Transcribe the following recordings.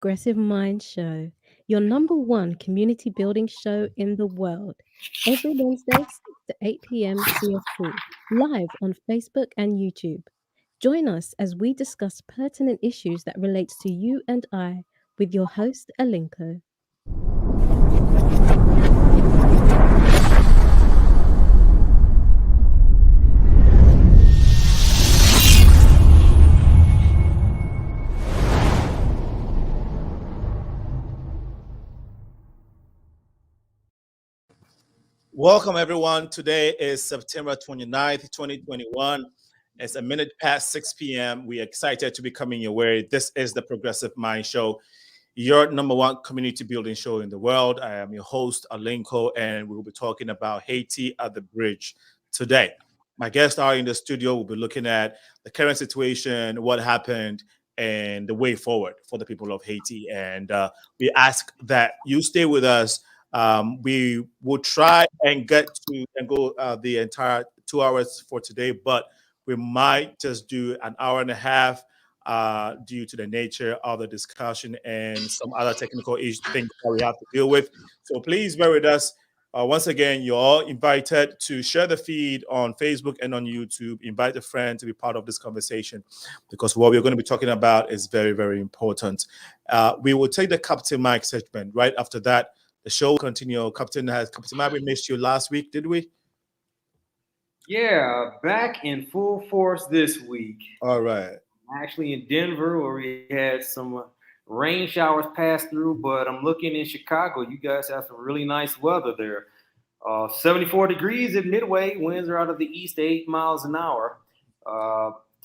Progressive Mind Show, your number one community building show in the world. Every Wednesday, 6 to 8 p.m. CST, live on Facebook and YouTube. Join us as we discuss pertinent issues that relates to you and I with your host, Alinko. Welcome, everyone. Today is September 29th, 2021. It's a minute past 6 p.m. We're excited to be coming your way. This is the Progressive Mind Show, your number one community building show in the world. I am your host, Alinko, and we will be talking about Haiti at the Bridge today. My guests are in the studio. We'll be looking at the current situation, what happened, and the way forward for the people of Haiti. And we ask that you stay with us. We will try and get to and go the entire 2 hours for today, but we might just do an hour and a half due to the nature of the discussion and some other technical things that we have to deal with. So please bear with us. Once again, you're all invited to share the feed on Facebook and on YouTube. Invite a friend to be part of this conversation because what we're going to be talking about is very, very important. We will take the Captain Mike segment right after that. The show will continue. Captain Mike, we missed you last week, did we? Yeah, back in full force this week. All right. Actually in Denver, where we had some rain showers pass through, but I'm looking in Chicago. You guys have some really nice weather there. 74 degrees at Midway. Winds are out of the east, 8 miles an hour.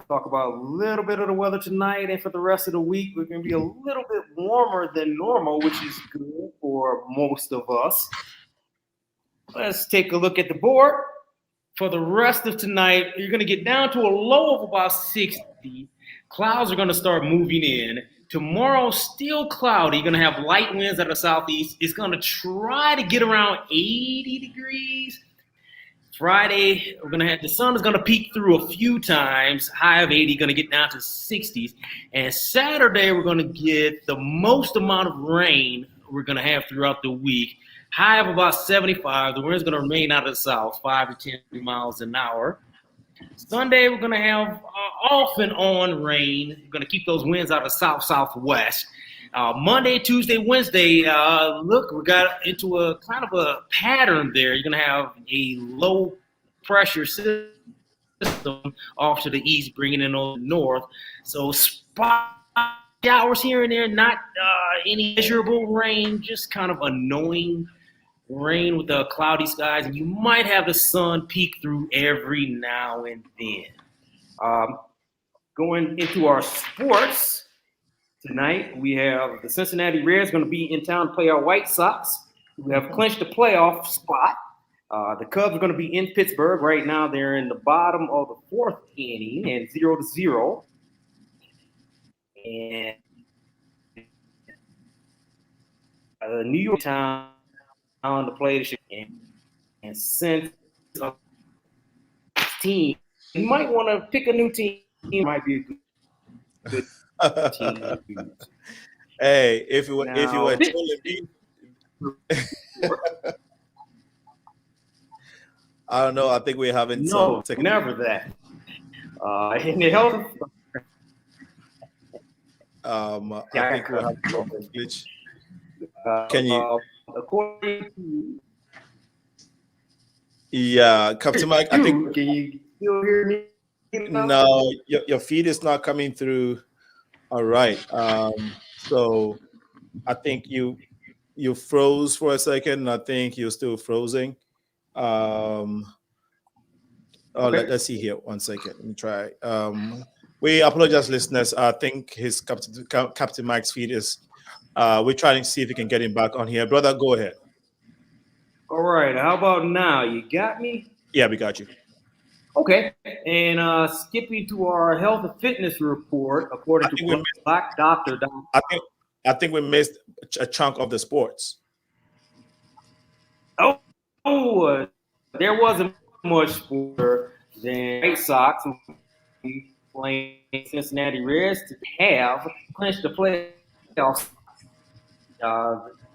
Talk about a little bit of the weather tonight, and for the rest of the week, we're going to be a little bit warmer than normal, which is good for most of us. Let's take a look at the board. For the rest of tonight, you're going to get down to a low of about 60. Clouds are going to start moving in. Tomorrow, still cloudy. You're going to have light winds out of the southeast. It's going to try to get around 80 degrees. Friday, we're going to have the sun is going to peek through a few times. High of 80, going to get down to 60s. And Saturday, we're going to get the most amount of rain we're going to have throughout the week. High of about 75. The wind's going to remain out of the south, 5 to 10 miles an hour. Sunday, we're going to have off and on rain. We're going to keep those winds out of south-southwest. Monday, Tuesday, Wednesday, look, we got into a kind of a pattern there. You're going to have a low pressure system off to the east, bringing in on the north. So spot showers here and there, not any measurable rain, just kind of annoying rain with the cloudy skies. And you might have the sun peek through every now and then. Going into our sports. Tonight, we have the Cincinnati Reds going to be in town to play our White Sox. We have clinched the playoff spot. The Cubs are going to be in Pittsburgh. Right now, they're in the bottom of the fourth inning and 0-0. And New York town to play the game. And since team, you might want to pick a new team. Might be a good Hey, if you were telling me, I don't know. I think we're having some never that. In the health, I think we're having some glitch. Can you? According to, yeah, Captain Mike. I think. Can you still hear me? No, your feed is not coming through. All right. So I think you froze for a second. I think you're still frozen. Okay. Let's see here. 1 second. Let me try. We apologize, listeners. I think his Captain Mike's feed is. We're trying to see if we can get him back on here. Brother, go ahead. All right. How about now? You got me? Yeah, we got you. Okay, and skipping to our health and fitness report, according to Black Doctor. I think we missed a chunk of the sports. There wasn't much sport than White Sox playing Cincinnati Reds to have clinched the playoffs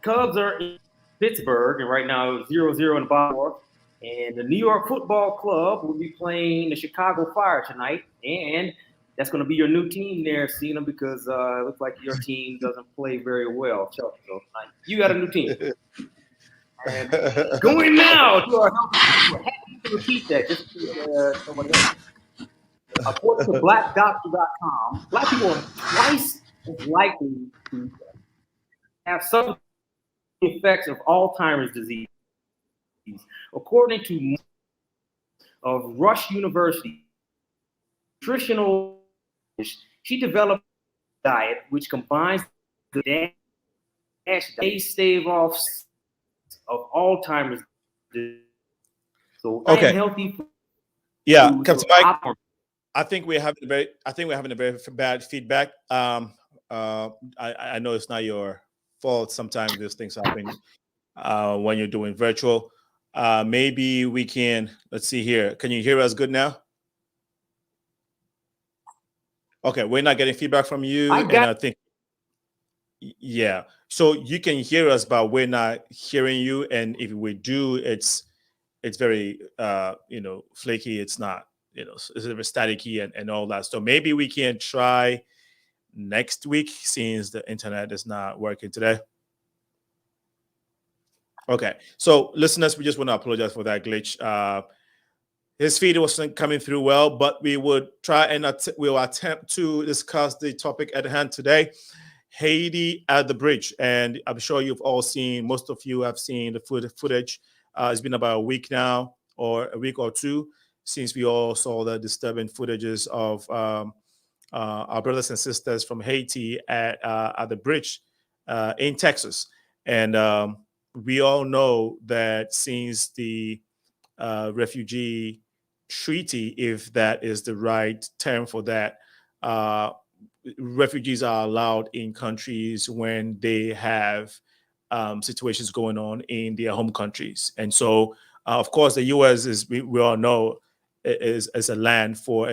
Cubs are in Pittsburgh, and right now it's 0-0 in the bottom fourth. And the New York Football Club will be playing the Chicago Fire tonight, and that's going to be your new team there, Cena, because it looks like your team doesn't play very well. So you got a new team. And going now to our health, happy to repeat that just to somebody else. According to blackdoctor.com, Black people are twice as likely to have some effects of Alzheimer's disease. According to of Rush University, nutritional, she developed a diet which combines the stave off of Alzheimer's disease. So okay, healthy. Yeah, Captain Mike. I think we're having a very bad feedback. I know it's not your fault. Sometimes these things happen when you're doing virtual. Maybe we can. Let's see here. Can you hear us good now? Okay, we're not getting feedback from you, I think. Yeah, so you can hear us, but we're not hearing you. And if we do, it's very flaky. It's not. It's very staticky and all that. So maybe we can try next week since the internet is not working today. Okay, so listeners, we just want to apologize for that glitch. His feed wasn't coming through well, but we would try and we'll attempt to discuss the topic at hand today, Haiti at the Bridge. And I'm sure you've all seen, most of you have seen the footage. It's been about a week now, or a week or two, since we all saw the disturbing footages of our brothers and sisters from Haiti at the bridge in Texas. And we all know that since the refugee treaty, if that is the right term for that, refugees are allowed in countries when they have situations going on in their home countries. And so, of course, the U.S. is, we all know, is a land for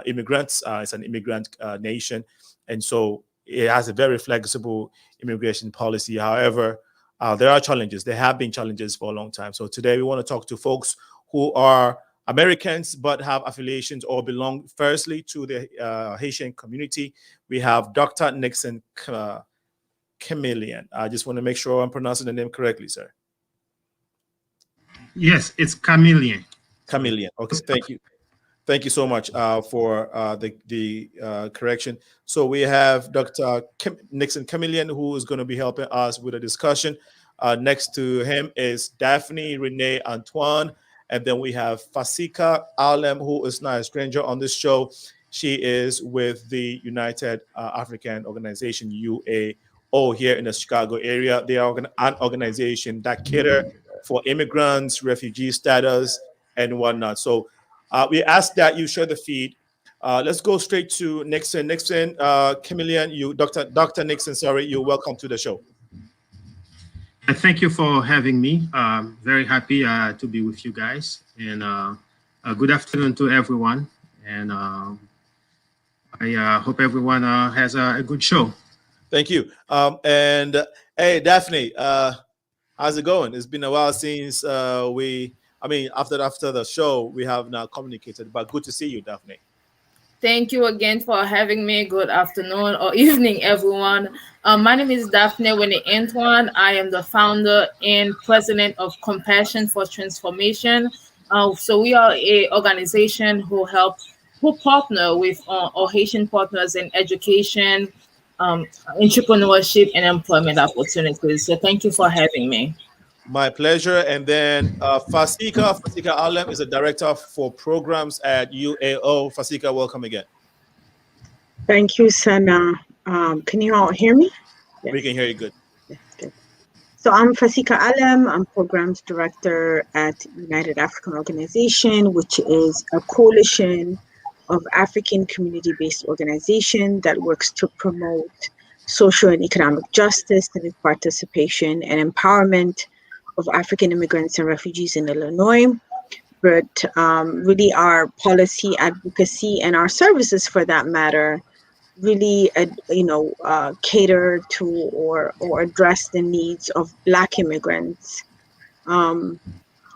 immigrants. It's an immigrant nation, and so it has a very flexible immigration policy. However, there are challenges. There have been challenges for a long time. So today we want to talk to folks who are Americans but have affiliations or belong firstly to the Haitian community. We have Dr. NIXON CAMILIEN. I just want to make sure I'm pronouncing the name correctly, sir. Yes, it's CAMILIEN. CAMILIEN. Okay, thank you. Thank you so much for the correction. So we have Dr. NIXON CAMILIEN, who is going to be helping us with a discussion. Next to him is DAPHNEE, RENE, ANTONE, and then we have FASIKA, ALEM, who is not a stranger on this show. She is with the United African Organization, UAO, here in the Chicago area. They are an organization that cater for immigrants, refugee status, and whatnot. So we ask that you share the feed. Let's go straight to NIXON. NIXON, CAMILIEN, Dr. NIXON, sorry, you're welcome to the show. Thank you for having me. Very happy to be with you guys. And good afternoon to everyone. And I hope everyone has a good show. Thank you. And hey, DAPHNEE, how's it going? It's been a while since after the show, we have now communicated, but good to see you, DAPHNEE. Thank you again for having me. Good afternoon or evening, everyone. My name is DAPHNEE Winnie Antoine. I am the founder and president of Compassion for Transformation. So we are an organization who partner with our Haitian partners in education, entrepreneurship, and employment opportunities. So thank you for having me. My pleasure. And then FASIKA ALEM is a director for programs at UAO. FASIKA, welcome again. Thank you, Sana. Can you all hear me? Yes. We can hear you good. Yes, good. So I'm FASIKA ALEM. I'm programs director at United African Organization, which is a coalition of African community-based organization that works to promote social and economic justice, civic participation, and empowerment of African immigrants and refugees in Illinois. But really our policy advocacy and our services, for that matter, really, cater to or address the needs of Black immigrants in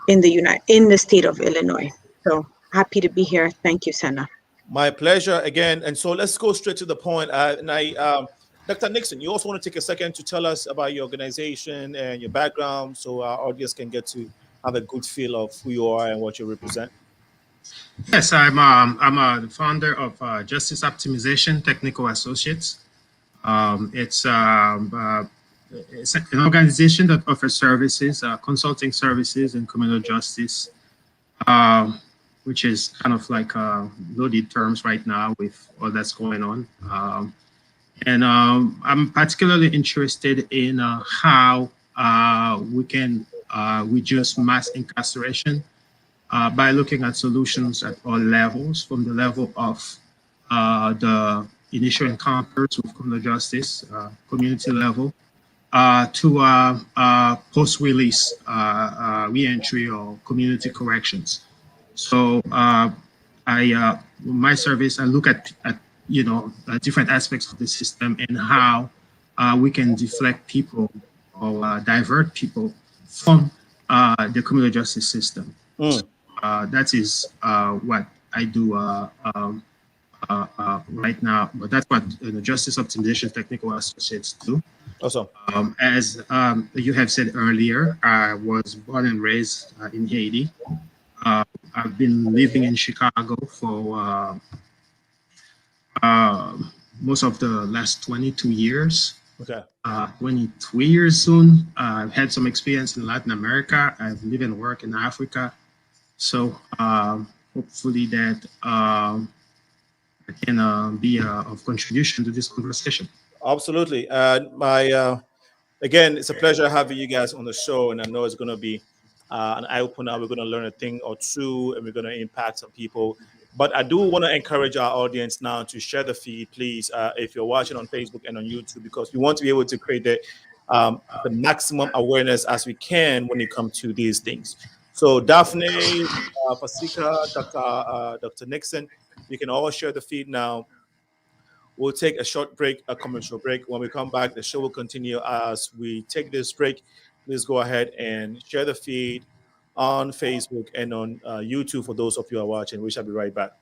the state of Illinois. So happy to be here. Thank you, Senna. My pleasure again. And so let's go straight to the point. Dr. Nixon, you also want to take a second to tell us about your organization and your background so our audience can get to have a good feel of who you are and what you represent. Yes, I'm the founder of Justice Optimization Technical Associates. It's an organization that offers services, consulting services in criminal justice, which is kind of like loaded terms right now with all that's going on. I'm particularly interested in how we can reduce mass incarceration by looking at solutions at all levels, from the level of the initial encounters with criminal justice, community level, to post-release reentry or community corrections. So my service, I look at different aspects of the system and how we can deflect people or divert people from the criminal justice system. So, that is what I do right now, but that's what the Justice Optimization Technical Associates do. Awesome. As you have said earlier, I was born and raised in Haiti. I've been living in Chicago for most of the last 22 years. Okay. 23 years soon. I've had some experience in Latin America. I've lived and worked in Africa. So hopefully that I can be of contribution to this conversation. Absolutely. Again, it's a pleasure having you guys on the show, and I know it's going to be an eye-opener. We're going to learn a thing or two, and we're going to impact some people. But I do want to encourage our audience now to share the feed, please, if you're watching on Facebook and on YouTube, because we want to be able to create the maximum awareness as we can when it comes to these things. So Daphne, Fasika, Dr. Nixon, you can all share the feed now. We'll take a short break, a commercial break. When we come back, the show will continue. As we take this break, please go ahead and share the feed on Facebook and on YouTube for those of you who are watching. We shall be right back.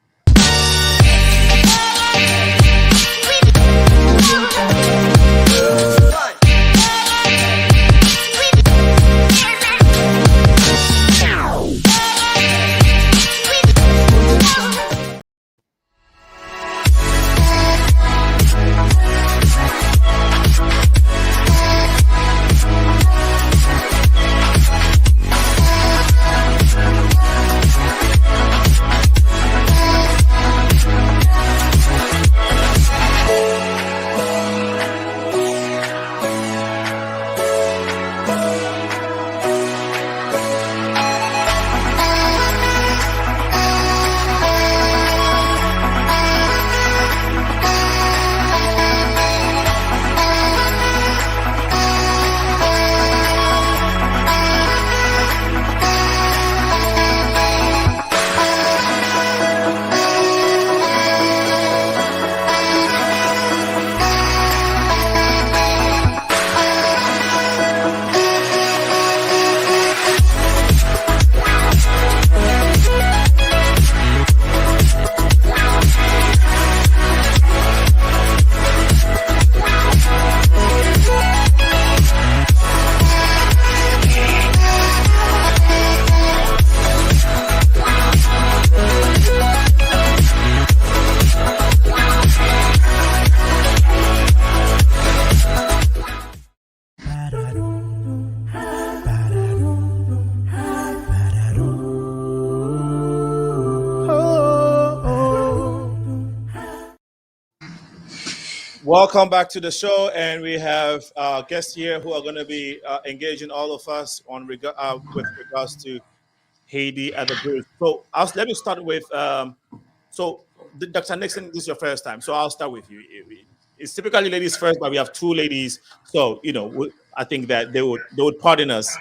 Welcome back to the show, and we have guests here who are going to be engaging all of us on with regards to Haiti at the Bridge. So let me start with Dr. Nixon, this is your first time, so I'll start with you. It's typically ladies first, but we have two ladies, so I think that they would pardon us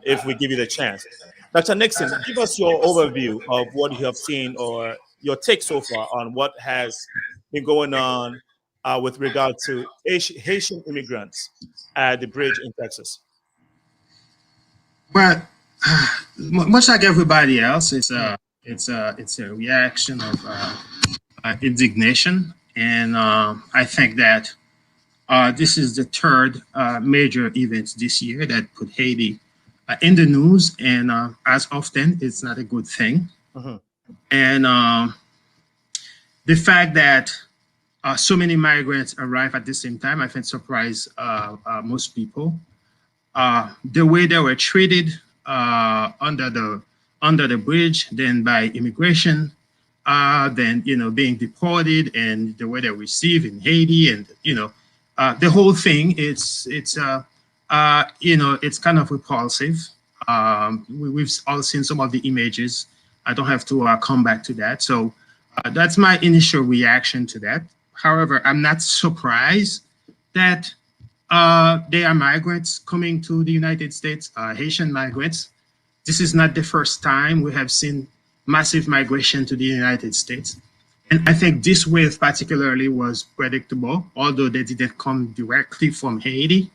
if we give you the chance. Dr. Nixon, give us your overview of what you have seen or your take so far on what has been going on with regard to Haitian immigrants at the bridge in Texas. But much like everybody else, it's a reaction of indignation, and I think that this is the third major event this year that put Haiti in the news, and as often, it's not a good thing. And the fact that so many migrants arrive at the same time, I think, surprised most people. The way they were treated under the bridge, then by immigration, then being deported, and the way they're received in Haiti, and the whole thing. It's kind of repulsive. We've all seen some of the images. I don't have to come back to that. So that's my initial reaction to that. However, I'm not surprised that there are migrants coming to the United States, Haitian migrants. This is not the first time we have seen massive migration to the United States. And I think this wave particularly was predictable, although they didn't come directly from Haiti.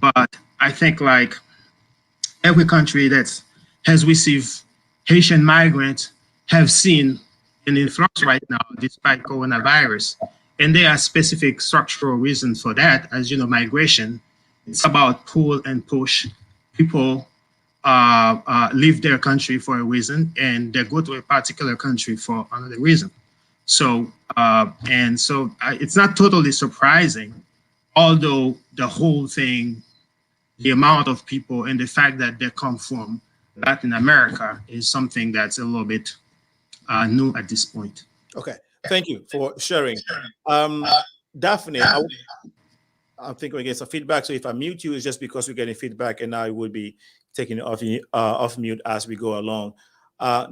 But I think like every country that has received Haitian migrants have seen an influx right now, despite coronavirus. And there are specific structural reasons for that. As you know, migration, it's about pull and push. People leave their country for a reason, and they go to a particular country for another reason. So, it's not totally surprising, although the whole thing, the amount of people and the fact that they come from Latin America is something that's a little bit new at this point. Okay, thank you for sharing. Daphne, I'm thinking against some feedback. So if I mute you, it's just because we're getting feedback, and I would be taking it off mute as we go along.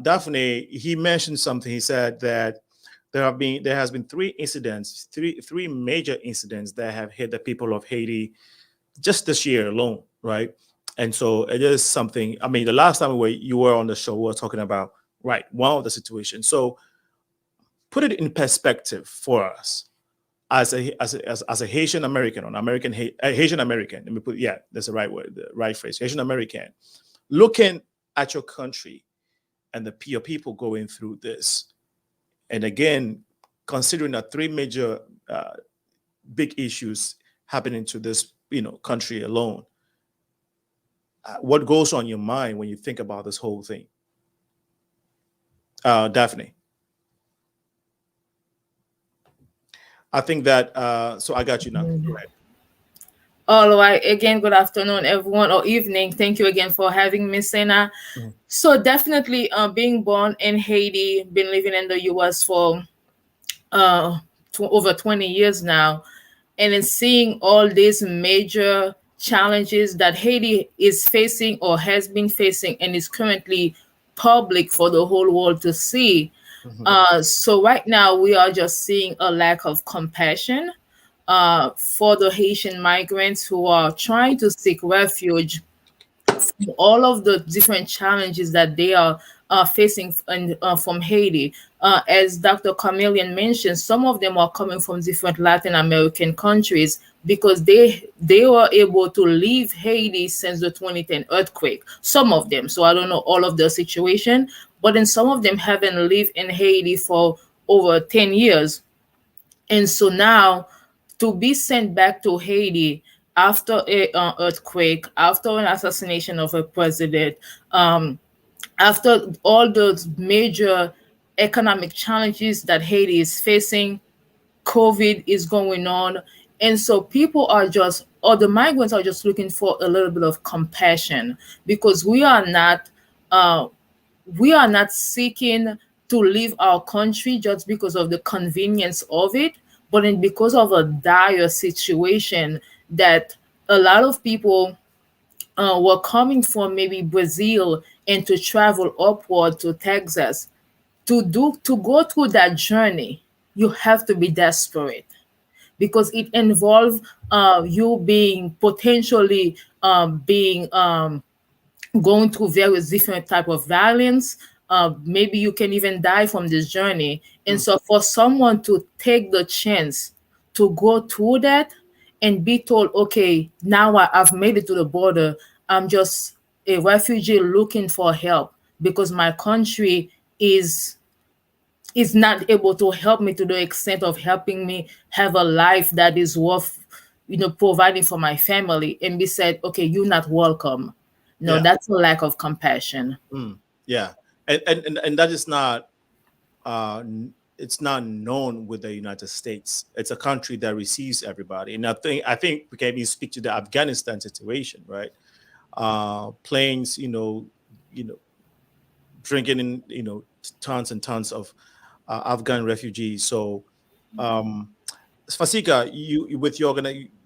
Daphne, he mentioned something. He said that there has been three major incidents that have hit the people of Haiti just this year alone, right? And so it is something. I mean, the last time you were on the show, we were talking about one of the situations. So put it in perspective for us as a Haitian American, or American Haitian American. Let me put that's the right word, the right phrase. Haitian American, looking at your country and your people going through this. And again, considering that three major big issues happening to this, country alone, what goes on your mind when you think about this whole thing? Daphne. I think that, so I got you now. Go ahead. All right. Again, good afternoon, everyone, or evening. Thank you again for having me, Sena. So definitely being born in Haiti, been living in the U.S. for over 20 years now, and then seeing all these major challenges that Haiti is facing or has been facing and is currently public for the whole world to see. So right now we are just seeing a lack of compassion for the Haitian migrants who are trying to seek refuge from all of the different challenges that they are facing from Haiti. As Dr. CAMILIEN mentioned, some of them are coming from different Latin American countries because they were able to leave Haiti since the 2010 earthquake. Some of them, so I don't know all of the situation, but then some of them haven't lived in Haiti for over 10 years. And so now to be sent back to Haiti after an earthquake, after an assassination of a president, after all those major economic challenges that Haiti is facing, COVID is going on. And so people are just, or the migrants are just looking for a little bit of compassion, because we are not seeking to leave our country just because of the convenience of it, but because of a dire situation that a lot of people were coming from maybe Brazil and to travel upward to Texas. To go through that journey, you have to be desperate, because it involves you being potentially going through various different type of violence, maybe you can even die from this journey. And so for someone to take the chance to go through that and be told, okay, now I've made it to the border, I'm just a refugee looking for help because my country is not able to help me to the extent of helping me have a life that is worth, providing for my family, and be said, okay, you're not welcome. No, Yeah. that's a lack of compassion. Yeah. And that is not it's not known with the United States. It's a country that receives everybody. And I think we can even speak to the Afghanistan situation, right? Planes, drinking in, tons and tons of Afghan refugees. So, Fasika, you with your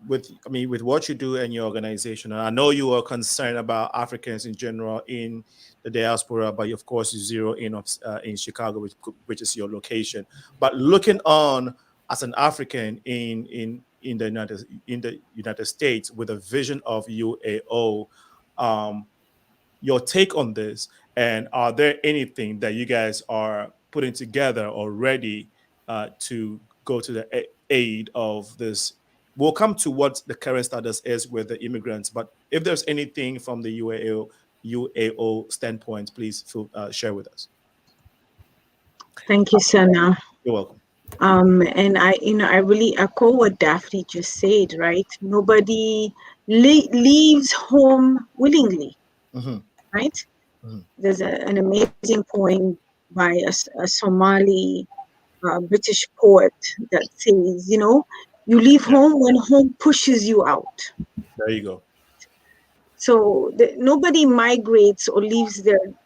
with what you do in your organization, and I know you are concerned about Africans in general in the diaspora, but of course you zero in Chicago, which is your location. But looking on as an African in the United States with a vision of UAO, your take on this, and are there anything that you guys are putting together already to go to the aid of this? We'll come to what the current status is with the immigrants, but if there's anything from the UAO standpoint, please share with us. Thank you, Sana. You're welcome. And I really echo what Daphne just said, right? Nobody leaves home willingly, right? There's an amazing poem by a Somali British poet that says, you leave home when home pushes you out. There you go. So nobody migrates or leaves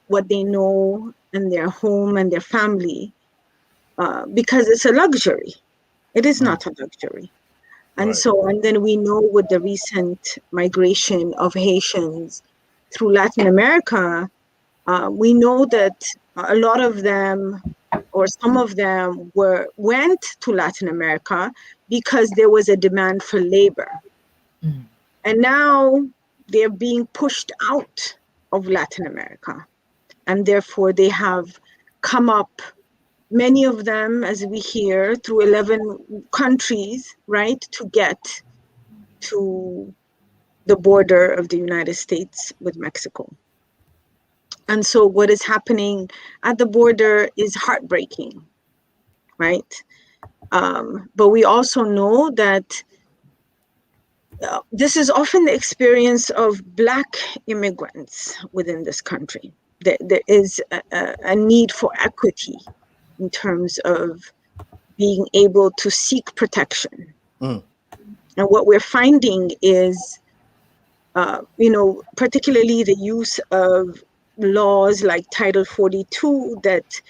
what they know and their home and their family because it's a luxury. It is not a luxury. And so, and then we know with the recent migration of Haitians through Latin America, we know that a lot of them, or some of them, went to Latin America because there was a demand for labor. And now they're being pushed out of Latin America. And therefore they have come up, many of them, as we hear, through 11 countries, right, to get to the border of the United States with Mexico. And so what is happening at the border is heartbreaking, right? But we also know that this is often the experience of Black immigrants within this country. There is a need for equity in terms of being able to seek protection. And what we're finding is, particularly the use of laws like Title 42 that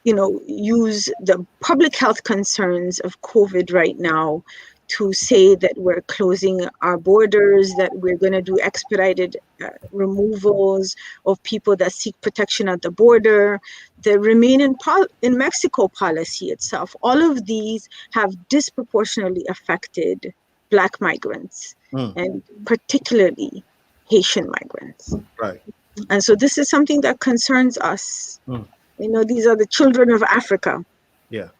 use the public health concerns of COVID right now to say that we're closing our borders, that we're going to do expedited removals of people that seek protection at the border, the Remain in Mexico policy itself. All of these have disproportionately affected Black migrants and particularly Haitian migrants. Right. And so this is something that concerns us. These are the children of Africa. Yeah.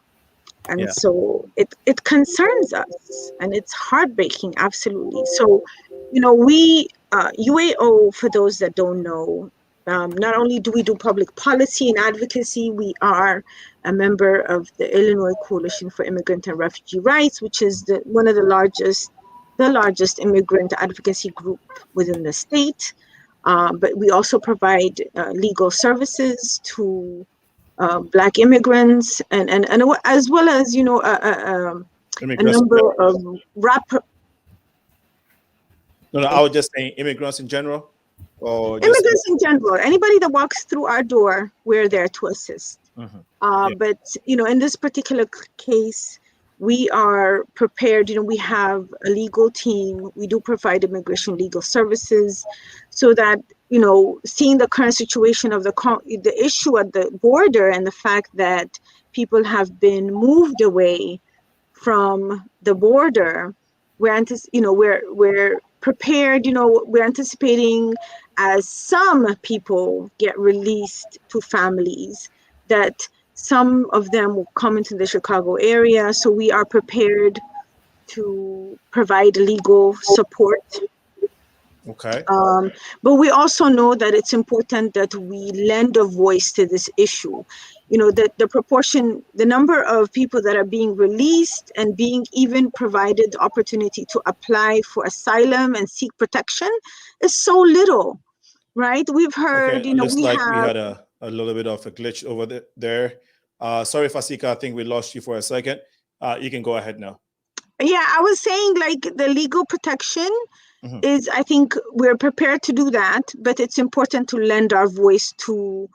And so it concerns us, and it's heartbreaking, absolutely. So, we, UAO, for those that don't know, not only do we do public policy and advocacy, we are a member of the Illinois Coalition for Immigrant and Refugee Rights, which is one of the largest immigrant advocacy group within the state. But we also provide legal services to Black immigrants and as well as, a number of No, I was just saying immigrants in general. Or immigrants in general. Anybody that walks through our door, we're there to assist. But, in this particular case, we are prepared. We have a legal team. We do provide immigration legal services so that, seeing the current situation of the issue at the border and the fact that people have been moved away from the border, we're prepared. We're anticipating, as some people get released to families, that some of them will come into the Chicago area. So we are prepared to provide legal support. Okay. But we also know that it's important that we lend a voice to this issue. The number of people that are being released and being even provided the opportunity to apply for asylum and seek protection is so little, right? We've heard, Okay, looks like we have. had a little bit of a glitch over there. Sorry, Fasika, I think we lost you for a second. You can go ahead now. Yeah, I was saying, like, the legal protection is, I think we're prepared to do that, but it's important to lend our voice to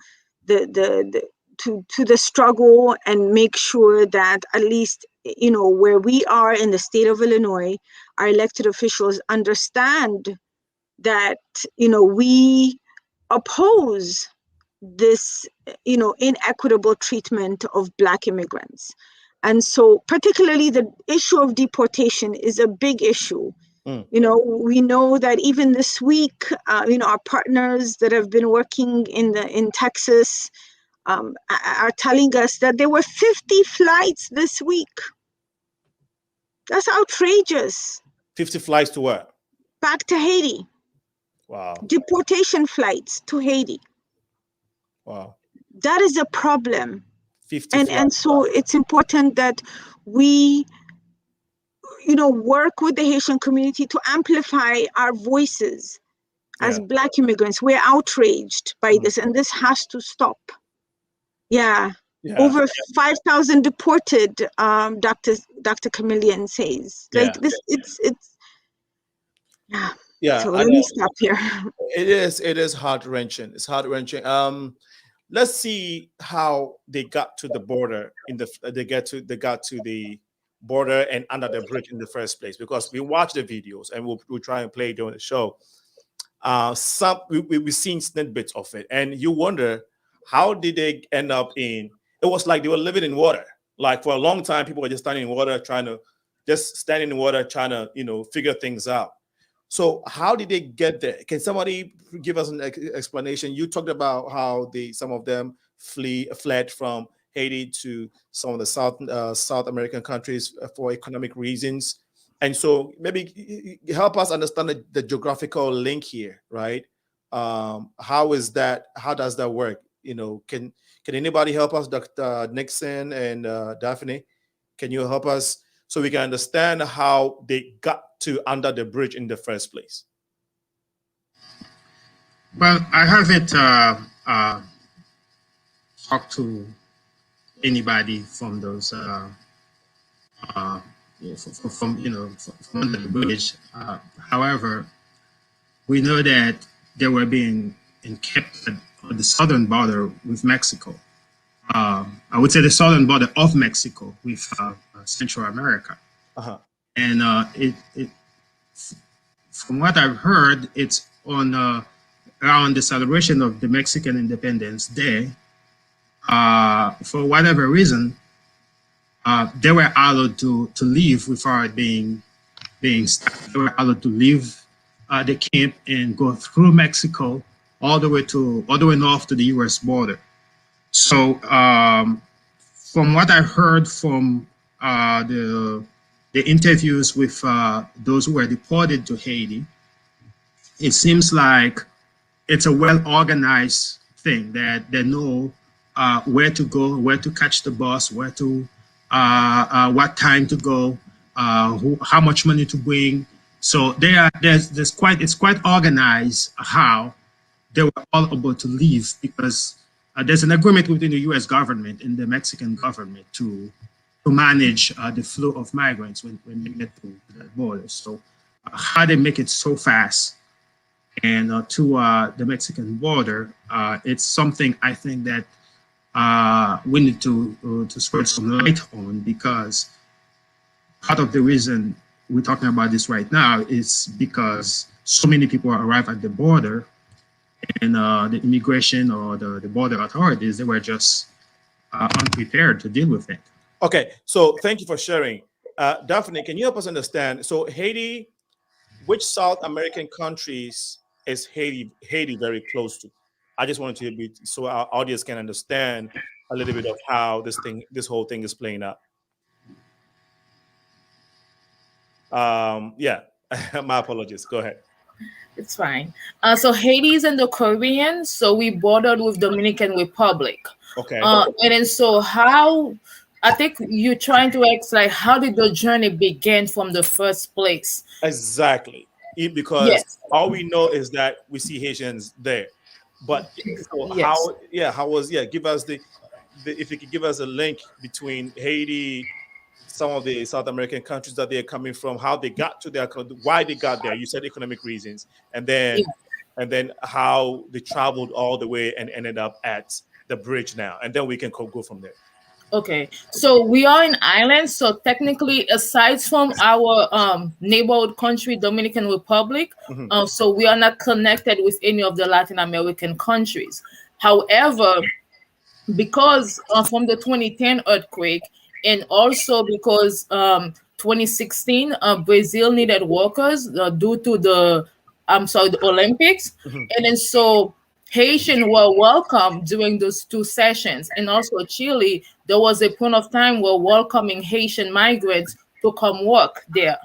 the struggle and make sure that at least, where we are in the state of Illinois, our elected officials understand that, we oppose this, inequitable treatment of Black immigrants. And so particularly the issue of deportation is a big issue. We know that even this week, our partners that have been working in Texas are telling us that there were 50 flights this week. That's outrageous. 50 flights to where? Back to Haiti. Wow. Deportation flights to Haiti. Wow. That is a problem. 50 and so it's important that we work with the Haitian community to amplify our voices. As Black immigrants, we're outraged by this, and this has to stop. Over 5,000 deported, Dr. CAMILIEN says. This, it's So let me stop here. It is heart-wrenching. It's heart-wrenching. Let's see how they got to the border they got to the border and under the bridge in the first place, because we watch the videos and we'll try and play during the show. We've seen snippets of it, and you wonder, how did they end up in? It was like they were living in water. Like, for a long time, people were just standing in water, trying to figure things out. So how did they get there? Can somebody give us an explanation? You talked about how some of them fled from Haiti to some of the South American countries for economic reasons. And so maybe help us understand the geographical link here, right? How is that? How does that work? Can anybody help us, Dr. Nixon and Daphne? Can you help us so we can understand how they got to under the bridge in the first place? Well, I haven't talked to anybody from those from under the bridge. However, we know that they were being kept at the southern border with Mexico. I would say the southern border of Mexico with Central America. And from what I've heard, it's on around the celebration of the Mexican Independence Day. For whatever reason, they were allowed to leave without being stopped. They were allowed to leave the camp and go through Mexico all the way north to the U.S. border. So from what I heard from the interviews with those who were deported to Haiti, it seems like it's a well-organized thing, that they know where to go, where to catch the bus, where to what time to go, how much money to bring. So it's quite organized how they were all able to leave, because there's an agreement within the U.S. government and the Mexican government to manage the flow of migrants when they get to the border. So how they make it so fast and to the Mexican border, it's something I think that we need to spread some light on, because part of the reason we're talking about this right now is because so many people arrive at the border, and the immigration or the border authorities, they were just unprepared to deal with it. Okay, so thank you for sharing. Daphne, can you help us understand? So Haiti, which South American countries is Haiti very close to? I just wanted to be so our audience can understand a little bit of how this whole thing is playing out. Yeah, my apologies. Go ahead. It's fine. So Haiti is in the Caribbean, so we bordered with Dominican Republic. Okay. And then so how, I think you're trying to ask like how did the journey begin from the first place? Exactly. Because Yes. all we know is that we see Haitians there. But so Yes. give us the if you could give us a link between Haiti, some of the South American countries that they're coming from, how they got to their, why they got there. You said economic reasons, and then how they traveled all the way and ended up at the bridge now, and then we can go from there. Okay, so we are in islands. So technically, aside from our neighborhood country, Dominican Republic, so we are not connected with any of the Latin American countries. However, because from the 2010 earthquake, and also because 2016 Brazil needed workers due to the the Olympics, and then so Haitian were welcome during those two sessions, and also Chile. There was a point of time where welcoming Haitian migrants to come work there.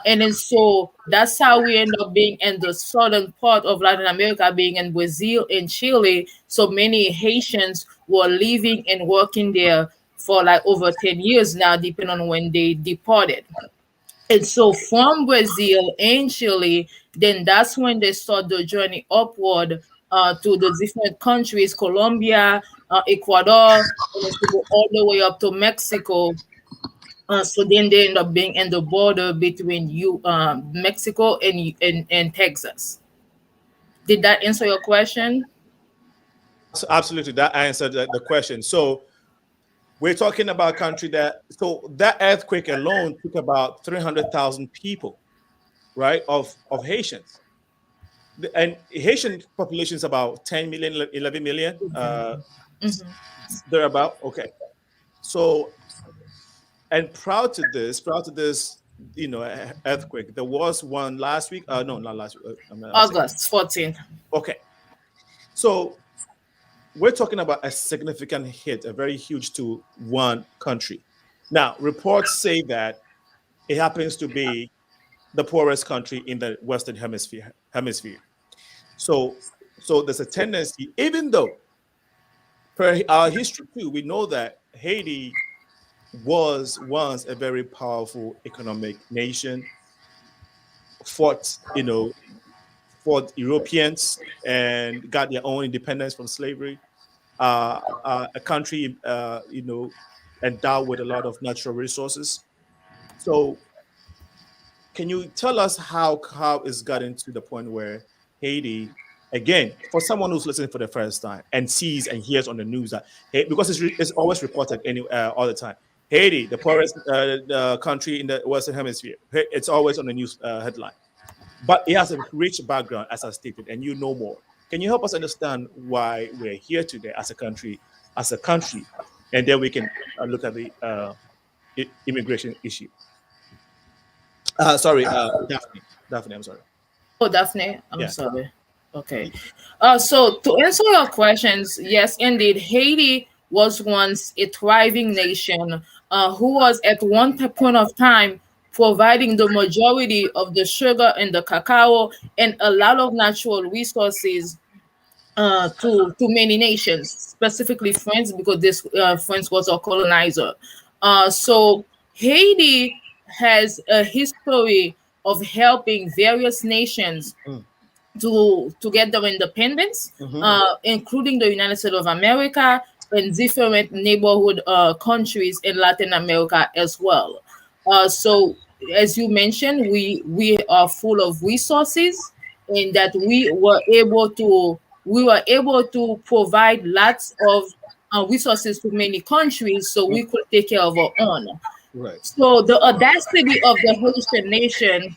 And then so that's how we end up being in the southern part of Latin America, being in Brazil and Chile. So many Haitians were living and working there for like over 10 years now, depending on when they departed. And so from Brazil and Chile, then that's when they start the journey upward to the different countries, Colombia, Ecuador, and then to go all the way up to Mexico. So then they end up being in the border between Mexico and Texas. Did that answer your question? So absolutely, that answered the question. So we're talking about a country so that earthquake alone took about 300,000 people, right, of Haitians. And Haitian population is about 10 million, 11 million. They're about, okay. So, and prior to this, earthquake, there was one last week. No, not last week. August 14th. Okay. So we're talking about a significant hit, a very huge to one country. Now, reports say that it happens to be the poorest country in the Western Hemisphere. So there's a tendency, even though per our history too, we know that Haiti was once a very powerful economic nation, fought Europeans and got their own independence from slavery. A country, endowed with a lot of natural resources. So, can you tell us how it's gotten to the point where Haiti, again, for someone who's listening for the first time and sees and hears on the news that, because it's always reported all the time, Haiti, the poorest country in the Western Hemisphere, it's always on the news headline. But it has a rich background, as I stated, and you know more. Can you help us understand why we're here today as a country, and then we can look at the immigration issue? Sorry, Daphne, I'm sorry. Oh, Daphne, I'm sorry. Okay. So to answer your questions, yes, indeed, Haiti was once a thriving nation who was at one point of time providing the majority of the sugar and the cacao and a lot of natural resources to many nations, specifically France, because this France was a colonizer. So Haiti has a history of helping various nations to get their independence, including the United States of America and different neighborhood countries in Latin America as well. So as you mentioned, we are full of resources, in that we were able to provide lots of resources to many countries, so we could take care of our own. Right. So the audacity of the Haitian nation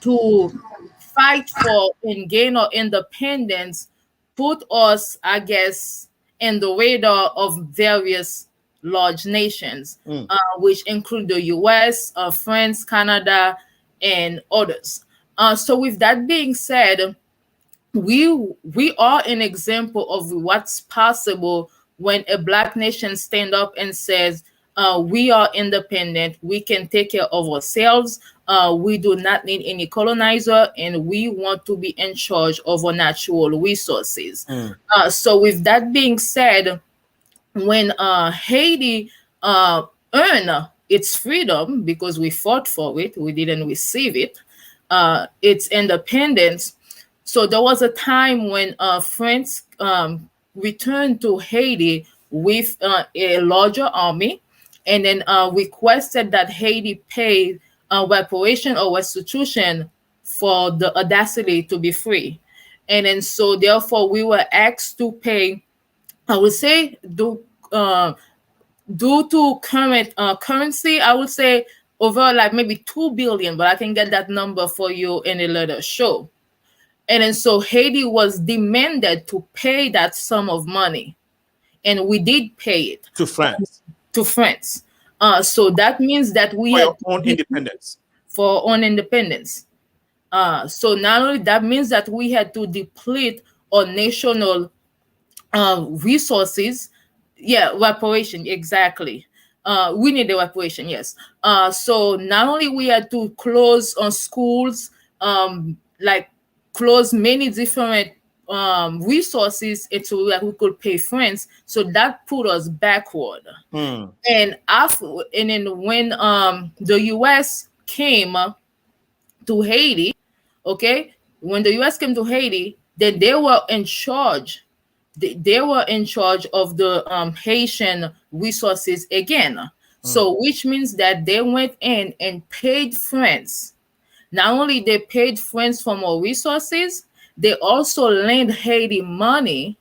to fight for and gain our independence put us, I guess, in the radar of various large nations, which include the US, France, Canada, and others. So with that being said, we are an example of what's possible when a Black nation stand up and says, we are independent, we can take care of ourselves, we do not need any colonizer, and we want to be in charge of our natural resources. So with that being said, when Haiti earned its freedom, because we fought for it, we didn't receive it, its independence. So there was a time when France returned to Haiti with a larger army, and then requested that Haiti pay reparation or restitution for the audacity to be free. And then so therefore we were asked to pay, I would say, due to current currency, I would say over like maybe 2 billion, but I can get that number for you in a later show. And then so Haiti was demanded to pay that sum of money, and we did pay it To France. to France. So that means that we For had your own independence. for our own independence. So not only that means that we had to deplete our national resources. Yeah, reparation, exactly. We need the reparation, yes. So not only we had to close on schools, like close many different resources into that we could pay friends. So that put us backward. And after, and then when the US came to Haiti, okay, when the US came to Haiti, then they were in charge. They were in charge of the Haitian resources again. So which means that they went in and paid France. Not only they paid France for more resources, they also lent Haiti money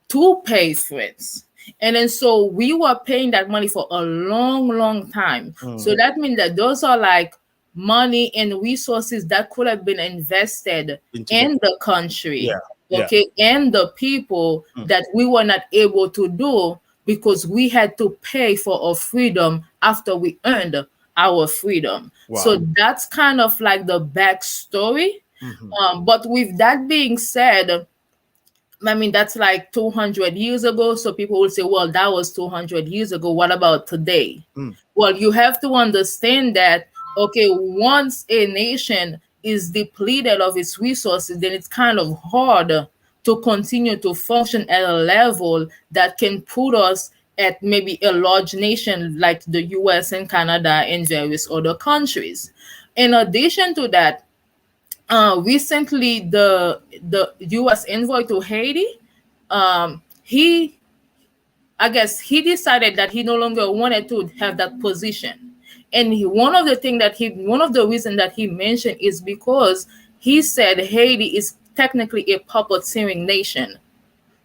to pay France. And then so we were paying that money for a long, long time. So that means that those are like money and resources that could have been invested in the country. Okay, and the people that we were not able to do because we had to pay for our freedom after we earned our freedom. So that's kind of like the backstory. But with that being said, I mean, that's like 200 years ago. So people will say, well, that was 200 years ago. What about today? Well, you have to understand that, okay, once a nation is depleted of its resources, then it's kind of hard to continue to function at a level that can put us at maybe a large nation like the US and Canada and various other countries. In addition to that, recently the US envoy to Haiti, I guess he decided that he no longer wanted to have that position. And one of the reasons that he mentioned is because he said Haiti is technically a puppeteering nation.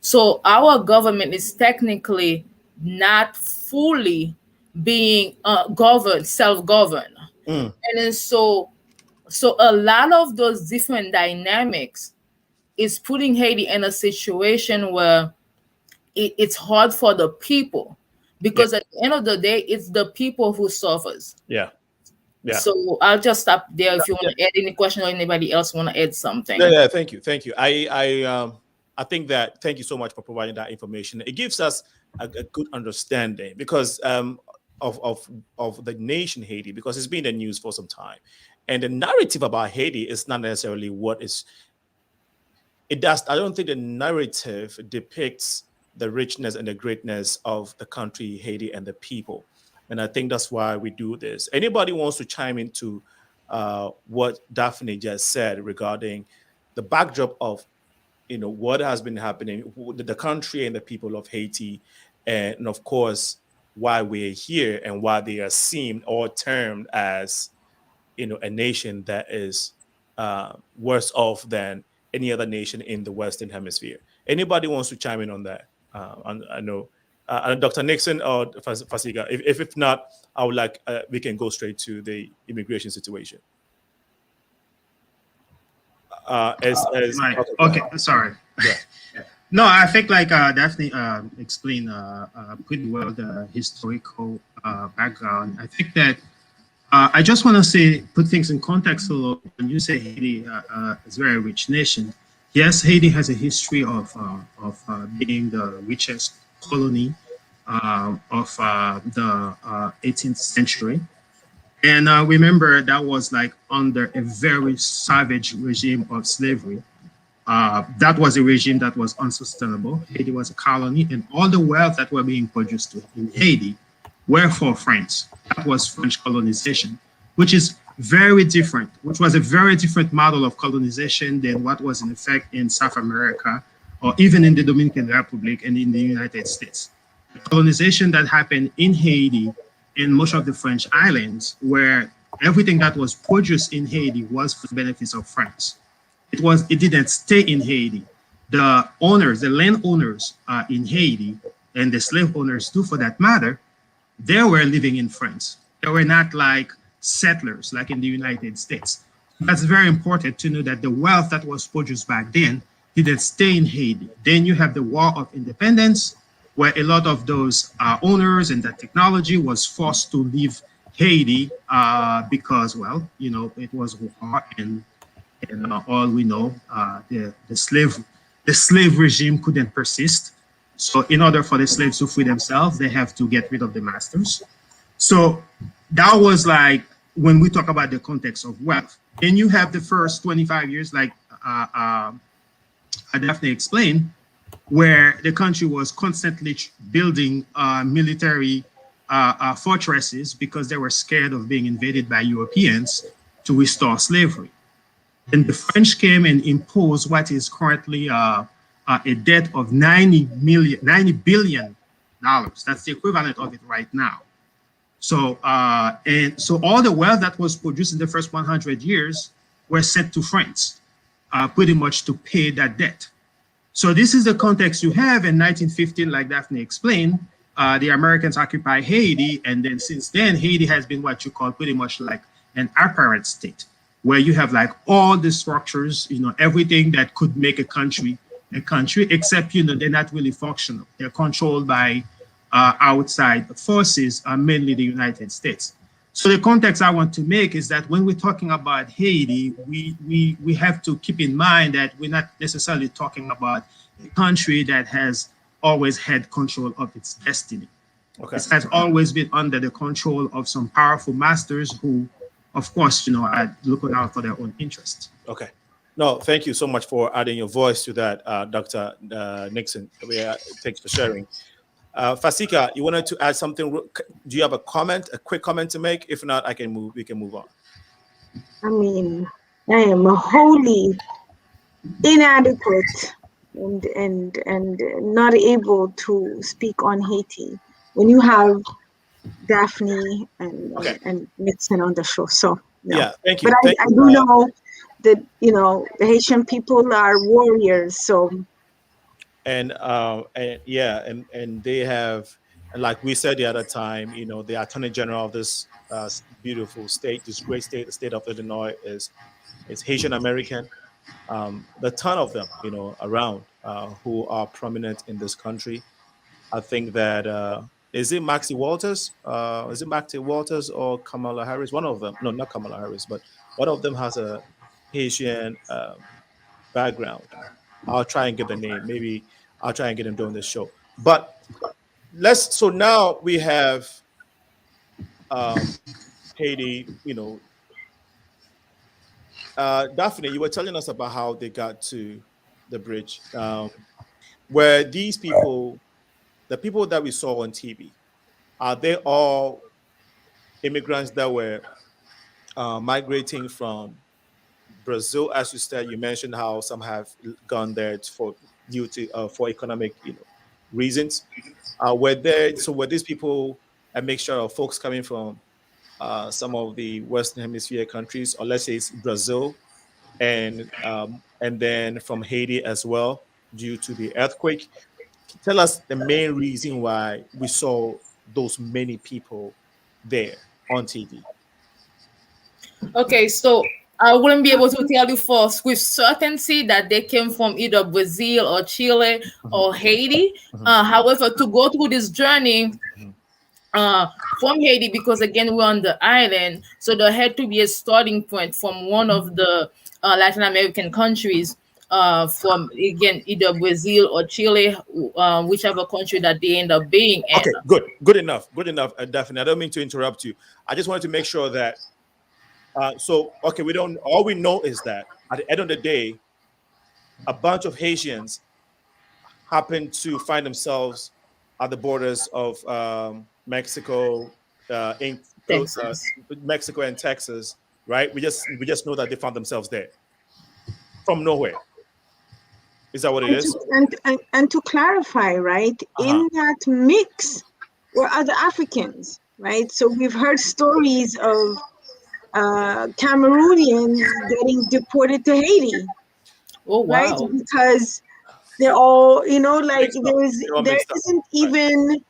So our government is technically not fully being governed, self-governed. And then so a lot of those different dynamics is putting Haiti in a situation where it's hard for the people, because at the end of the day, it's the people who suffers. So I'll just stop there. If you want to add any question or anybody else want to add something. Thank you. I think that, thank you so much for providing that information. It gives us a good understanding because of the nation Haiti, because it's been in the news for some time. And the narrative about Haiti is not necessarily what is. It does. I don't think the narrative depicts the richness and the greatness of the country Haiti and the people. And I think that's why we do this. Anybody wants to chime into what Daphne just said regarding the backdrop of, what has been happening, the country and the people of Haiti, and of course, why we're here and why they are seen or termed as, a nation that is worse off than any other nation in the Western Hemisphere. Anybody wants to chime in on that? I know Dr. Nixon or FASIKA. If not, I would like we can go straight to the immigration situation. Okay, sorry. No, I think like Daphne explained pretty well the historical background. I think that I just want to say, put things in context a little. When you say Haiti is a very rich nation, yes, Haiti has a history of being the richest colony of the 18th century. And remember, that was like under a very savage regime of slavery. That was a regime that was unsustainable. Haiti was a colony, and all the wealth that were being produced in Haiti were for France. That was French colonization, which is very different, which was a very different model of colonization than what was in effect in South America or even in the Dominican Republic and in the United States. The colonization that happened in Haiti, in most of the French islands, where everything that was produced in Haiti was for the benefits of France. It didn't stay in Haiti. The owners, the landowners in Haiti, and the slave owners too, for that matter, they were living in France. They were not like settlers like in the United States. That's very important to know that the wealth that was produced back then didn't stay in Haiti. Then you have the War of Independence, where a lot of those owners and that technology was forced to leave Haiti because, well, you know, it was war, and all we know, the slave regime couldn't persist. So in order for the slaves to free themselves, they have to get rid of the masters. So that was like when we talk about the context of wealth. Then you have the first 25 years, like Daphne explained, where the country was constantly building military fortresses because they were scared of being invaded by Europeans to restore slavery. And the French came and imposed what is currently a debt of $90 billion. That's the equivalent of it right now. So, and so all the wealth that was produced in the first 100 years were sent to France, pretty much to pay that debt. So this is the context you have. In 1915, like Daphne explained, the Americans occupy Haiti. And then since then, Haiti has been what you call pretty much like an apparent state, where you have like all the structures, you know, everything that could make a country, except, you know, they're not really functional. They're controlled by outside forces, mainly the United States. So the context I want to make is that when we're talking about Haiti, we have to keep in mind that we're not necessarily talking about a country that has always had control of its destiny. Okay. It has always been under the control of some powerful masters who, of course, you know, are looking out for their own interests. Okay. No, thank you so much for adding your voice to that, Dr. Nixon. Thanks for sharing. Fasika, you wanted to add something? Do you have a comment, a quick comment to make? If not, I can move. We can move on. I mean, I am wholly inadequate and not able to speak on Haiti when you have Daphne and Nixon on the show. So yeah, thank you. But I do know that, you know, the Haitian people are warriors. So. And yeah, and they have, like we said the other time, you know, the Attorney General of this beautiful state, this great state, the state of Illinois, is Haitian American. The ton of them, you know, around who are prominent in this country. I think that is it Maxie Walters? Is it Maxie Walters or Kamala Harris? One of them, no, not Kamala Harris, but one of them has a Haitian background. I'll try and get the name. Maybe I'll try and get him during this show. But so now we have Haiti, you know. Daphne, you were telling us about how they got to the bridge, where these people, the people that we saw on TV, are they all immigrants that were migrating from Brazil? As you said, you mentioned how some have gone there for economic, you know, reasons. Were these people a mixture of folks coming from some of the Western Hemisphere countries, or let's say it's Brazil, and then from Haiti as well due to the earthquake? Tell us the main reason why we saw those many people there on TV. Okay, so I wouldn't be able to tell you with certainty that they came from either Brazil or Chile or Haiti. However, to go through this journey, from Haiti, because again we're on the island, so there had to be a starting point from one of the Latin American countries, from again either Brazil or Chile, whichever country that they end up being in. Okay, good enough, Daphne. I don't mean to interrupt you. I just wanted to make sure that. So, okay, we don't. All we know is that at the end of the day, a bunch of Haitians happen to find themselves at the borders of Mexico, in Texas. Mexico and Texas, right? We just know that they found themselves there from nowhere. Is that what it is? And to clarify, right, in that mix were other Africans, right? So we've heard stories of Cameroonians getting deported to Haiti, Oh wow! right? Because they're all, like there isn't even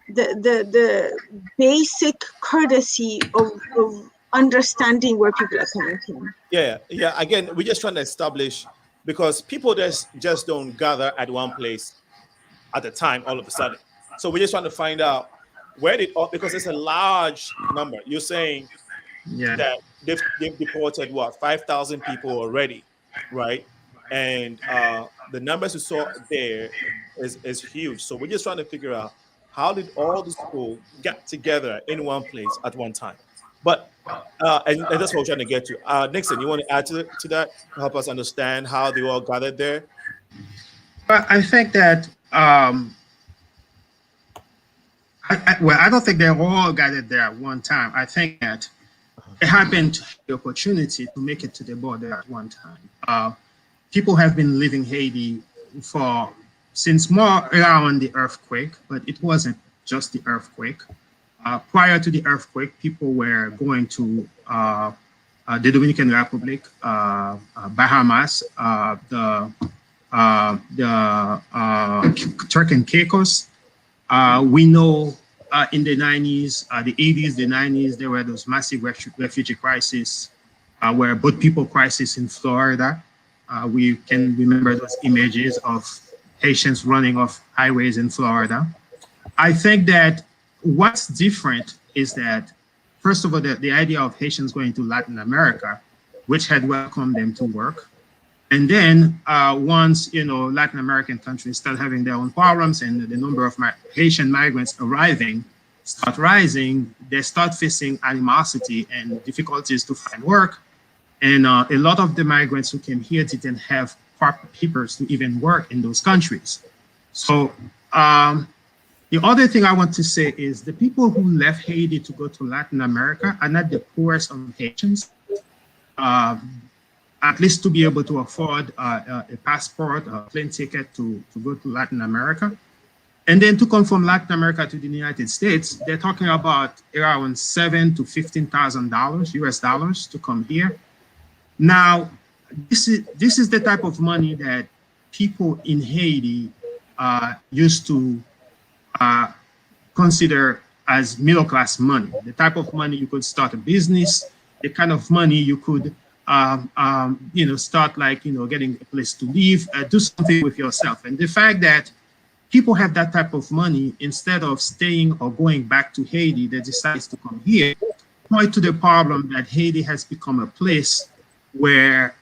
the basic courtesy of understanding where people are coming from. Yeah. Again, we're just trying to establish, because people just don't gather at one place at a time all of a sudden. So we're just trying to find out where because it's a large number. You're saying that they've deported what, 5,000 people already, right? And the numbers you saw there is huge. So we're just trying to figure out, how did all these people get together in one place at one time? But and that's what we're trying to get to. Nixon, you want to add to that to help us understand how they all gathered there? But I think that I don't think they all gathered there at one time. I think that it happened to have the opportunity to make it to the border at one time. People have been leaving Haiti since more around the earthquake, but it wasn't just the earthquake. Prior to the earthquake, people were going to the Dominican Republic, Bahamas, the Turk and Caicos. We know in the 90s, the 80s, the 90s, there were those massive refugee crises, where boat people crisis in Florida. We can remember those images of Haitians running off highways in Florida. I think that what's different is that, first of all, the idea of Haitians going to Latin America, which had welcomed them to work. And then once, Latin American countries start having their own problems and the number of Haitian migrants arriving start rising, they start facing animosity and difficulties to find work. And a lot of the migrants who came here didn't have proper papers to even work in those countries. So the other thing I want to say is the people who left Haiti to go to Latin America are not the poorest of Haitians. At least to be able to afford a passport, a plane ticket to go to Latin America. And then to come from Latin America to the United States, they're talking about around $7,000 to $15,000 US dollars to come here. Now, this is the type of money that people in Haiti used to consider as middle-class money, the type of money you could start a business, the kind of money you could start getting a place to live, do something with yourself. And the fact that people have that type of money, instead of staying or going back to Haiti, they decide to come here, point to the problem that Haiti has become a place where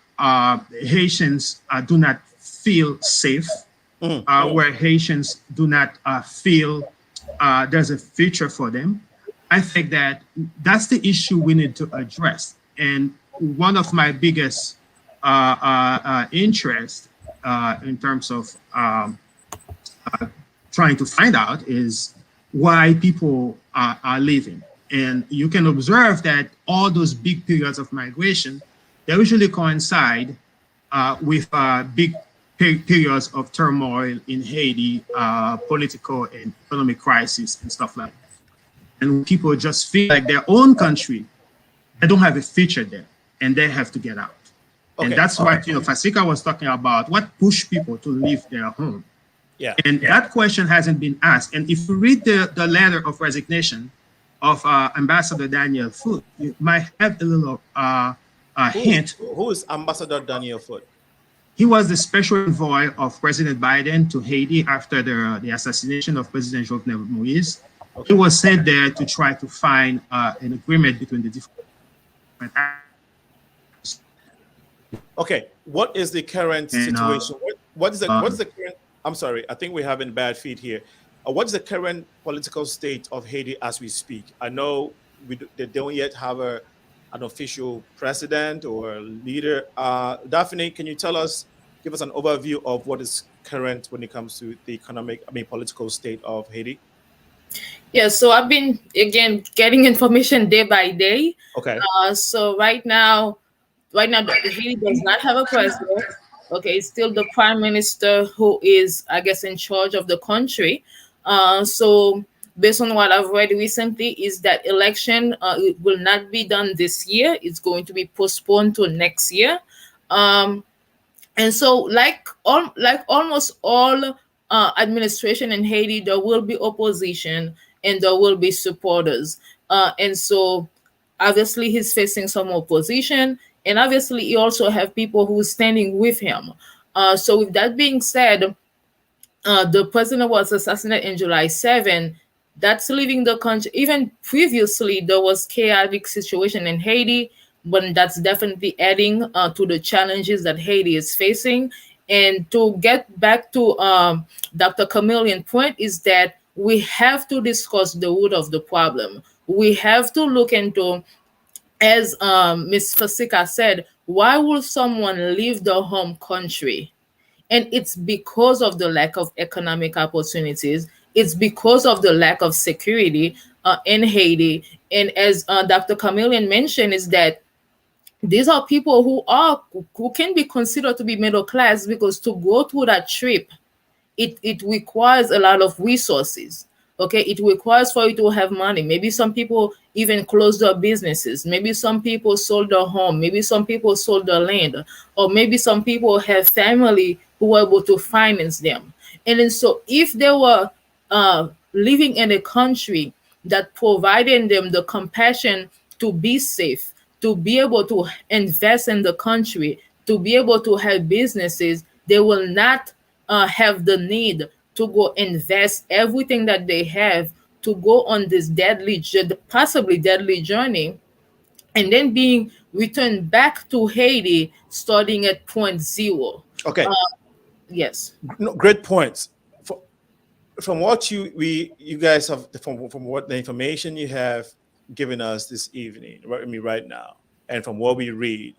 Haitians do not feel safe, where Haitians do not feel there's a future for them. I think that that's the issue we need to address. And one of my biggest interests in terms of trying to find out is why people are leaving. And you can observe that all those big periods of migration, they usually coincide with big periods of turmoil in Haiti, political and economic crisis and stuff like that. And people just feel like their own country, they don't have a future there and they have to get out. Okay. And that's what FASIKA was talking about, what pushed people to leave their home. Yeah. And that question hasn't been asked. And if you read the letter of resignation of Ambassador Daniel Foote, you might have a little hint. Who is Ambassador Daniel Foote? He was the special envoy of President Biden to Haiti after the assassination of President Jovenel Moïse. It was sent there to try to find an agreement between the different. Okay, what is the current situation? What is the current? I'm sorry, I think we're having bad feed here. What is the current political state of Haiti as we speak? I know they don't yet have an official president or leader. Daphne, can you give us an overview of what is current when it comes to the political state of Haiti? Yeah, so I've been again getting information day by day. Okay. So right now, Haiti does not have a president. Okay, it's still the prime minister who is, I guess, in charge of the country. So based on what I've read recently, is that election it will not be done this year. It's going to be postponed to next year. And so, like almost all administration in Haiti, there will be opposition and there will be supporters. And so, obviously, he's facing some opposition, and obviously, he also have people who are standing with him. So, with that being said, the president was assassinated in July 7. That's leaving the country. Even previously, there was chaotic situation in Haiti, but that's definitely adding to the challenges that Haiti is facing. And to get back to Dr. CAMILIEN's point is that we have to discuss the root of the problem. We have to look into, as Ms. FASIKA said, why would someone leave their home country? And it's because of the lack of economic opportunities. It's because of the lack of security in Haiti. And as Dr. CAMILIEN mentioned, is that these are people who can be considered to be middle class, because to go through that trip, it requires a lot of resources. Okay, it requires for you to have money. Maybe some people even closed their businesses. Maybe some people sold their home. Maybe some people sold their land, or maybe some people have family who were able to finance them. And then so if they were living in a country that provided them the compassion to be safe, to be able to invest in the country, to be able to have businesses, they will not have the need to go invest everything that they have to go on this possibly deadly journey, and then being returned back to Haiti starting at point zero. Okay. Yes. No, great points. From what you guys have, from what the information you have given us this evening, right now, and from what we read,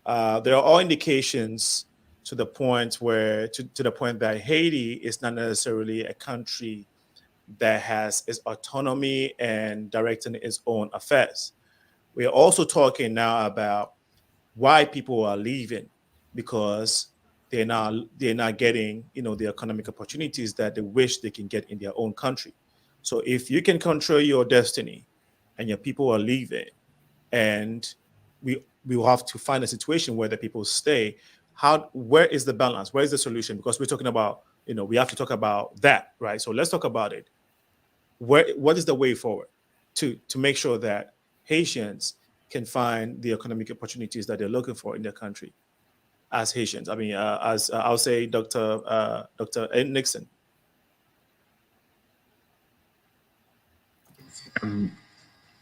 there are all indications to the point that Haiti is not necessarily a country that has its autonomy and directing its own affairs. We are also talking now about why people are leaving, because they're not getting the economic opportunities that they wish they can get in their own country. So if you can control your destiny and your people are leaving, and we will have to find a situation where the people stay, where is the balance? Where is the solution? Because we're talking about, we have to talk about that, right? So let's talk about it. What is the way forward to make sure that Haitians can find the economic opportunities that they're looking for in their country as Haitians? I mean, as I'll say, Dr. NIXON.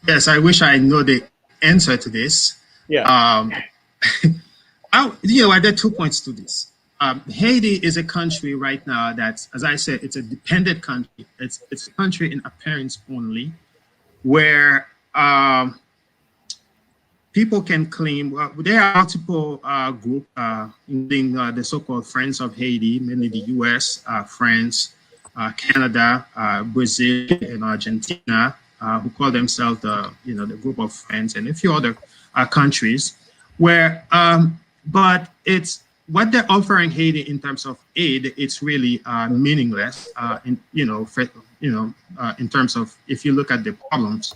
Yes, I wish I know the answer to this. Yeah. There are 2 points to this. Haiti is a country right now that, as I said, it's a dependent country. It's a country in appearance only, where people can claim. There are multiple groups, including the so-called Friends of Haiti, mainly the U.S., France, Canada, Brazil, and Argentina, who call themselves the group of friends, and a few other countries, where but it's what they're offering Haiti in terms of aid. It's really meaningless. In terms of, if you look at the problems,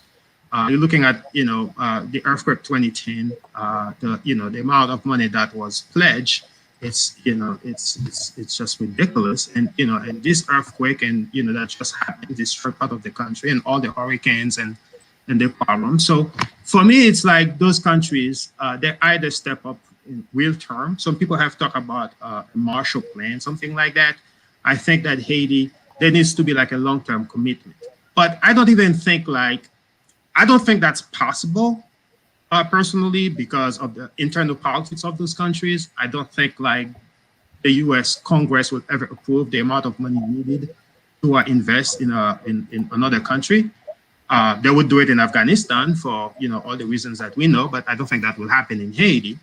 you're looking at the earthquake 2010, the amount of money that was pledged. It's just ridiculous. And and this earthquake and that just happened, destroyed part of the country, and all the hurricanes and the problems. So for me, it's like those countries, they either step up in real term. Some people have talked about a Marshall Plan, something like that. I think that Haiti, there needs to be like a long-term commitment. But I don't even think I don't think that's possible personally because of the internal politics of those countries. I don't think the U.S. Congress would ever approve the amount of money needed to invest in another country. They would do it in Afghanistan for all the reasons that we know, but I don't think that will happen in Haiti.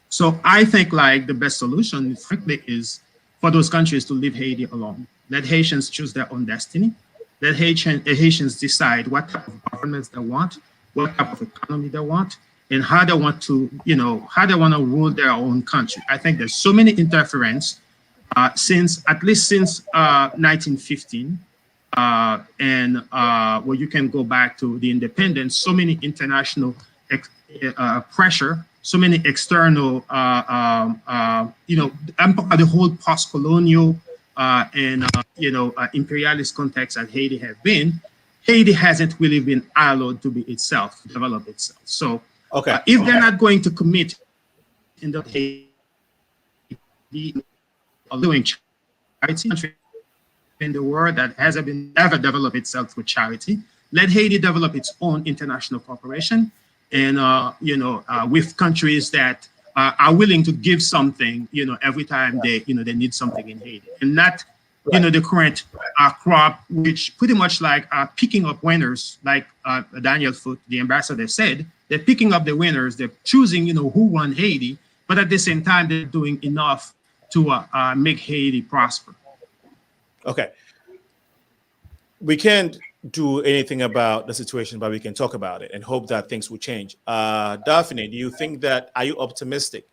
So I think the best solution, frankly, is for those countries to leave Haiti alone. Let Haitians choose their own destiny. Let Haitians decide what type of governments they want, what type of economy they want, and how they want to, rule their own country. I think there's so many interference at least since 1915, and where you can go back to the independence, so many international pressure, so many external, the whole post-colonial and imperialist context that Haiti have been. Haiti hasn't really been allowed to be itself, to develop itself. So if they're not going to commit in the Haiti, doing charity in the world that hasn't been ever developed itself with charity, let Haiti develop its own international corporation, and with countries that are willing to give something, every time they need something in Haiti, and not the current crop, which pretty much picking up winners, like Daniel Foote, the ambassador, said. They're picking up the winners. They're choosing, who won Haiti, but at the same time, they're doing enough to make Haiti prosper. Okay. We can't do anything about the situation, but we can talk about it and hope that things will change. Daphne, do you think are you optimistic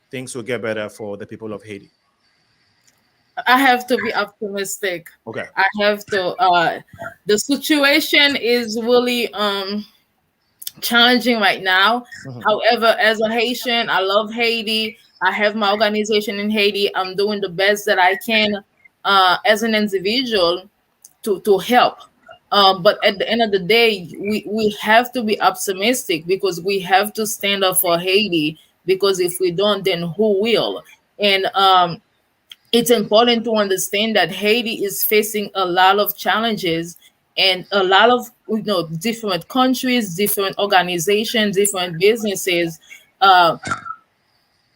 things will get better for the people of Haiti? I have to be optimistic. Okay. I have to. The situation is really challenging right now. However, as a Haitian, I love Haiti. I have my organization in Haiti. I'm doing the best that I can as an individual to help. But at the end of the day, we have to be optimistic because we have to stand up for Haiti, because if we don't, then who will? And it's important to understand that Haiti is facing a lot of challenges, and a lot of different countries, different organizations, different businesses.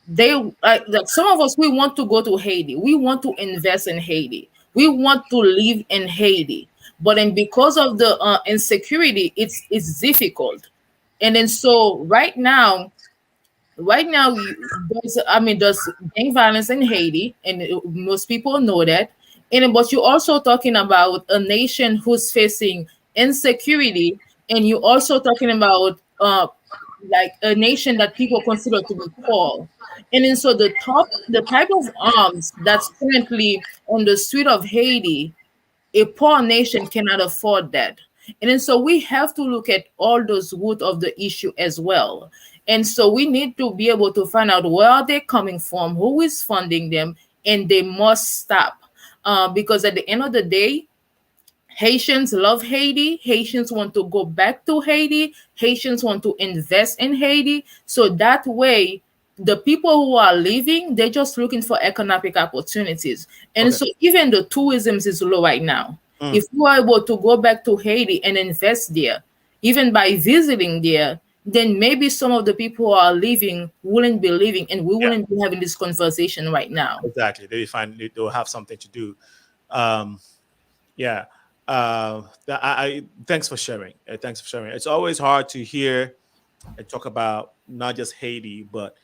They like some of us, we want to go to Haiti, we want to invest in Haiti, we want to live in Haiti, but then because of the insecurity, it's difficult. And then so right now there's gang violence in Haiti, and most people know that. And but you're also talking about a nation who's facing insecurity, and you're also talking about a nation that people consider to be poor. And then so the type of arms that's currently on the street of Haiti, a poor nation cannot afford that. And then so we have to look at all those root of the issue as well. And so we need to be able to find out where are they coming from, who is funding them, and they must stop. Because at the end of the day, Haitians love Haiti. Haitians want to go back to Haiti. Haitians want to invest in Haiti. So that way, the people who are leaving, they're just looking for economic opportunities. And so even the tourism is low right now. If you are able to go back to Haiti and invest there, even by visiting there, then maybe some of the people who are leaving wouldn't be leaving, and we wouldn't be having this conversation right now. Exactly. They'll have something to do. Thanks for sharing. It's always hard to hear and talk about not just Haiti, but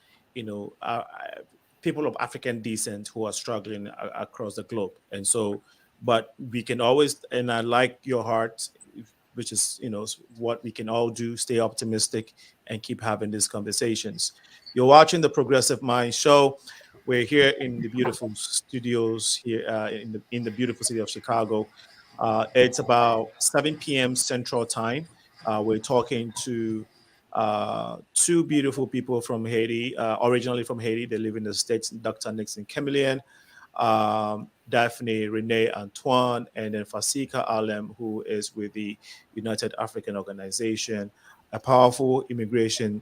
people of African descent who are struggling across the globe. And so, but we can always, and I like your heart, which is what we can all do: stay optimistic and keep having these conversations. You're watching the Progressive Mind Show. We're here in the beautiful studios here in the beautiful city of Chicago. It's about 7 p.m. Central Time. We're talking to two beautiful people from Haiti, originally from Haiti. They live in the States, Dr. NIXON, CAMILIEN, DAPHNEE, RENE, ANTONE, and then FASIKA, ALEM, who is with the United African Organization, a powerful immigration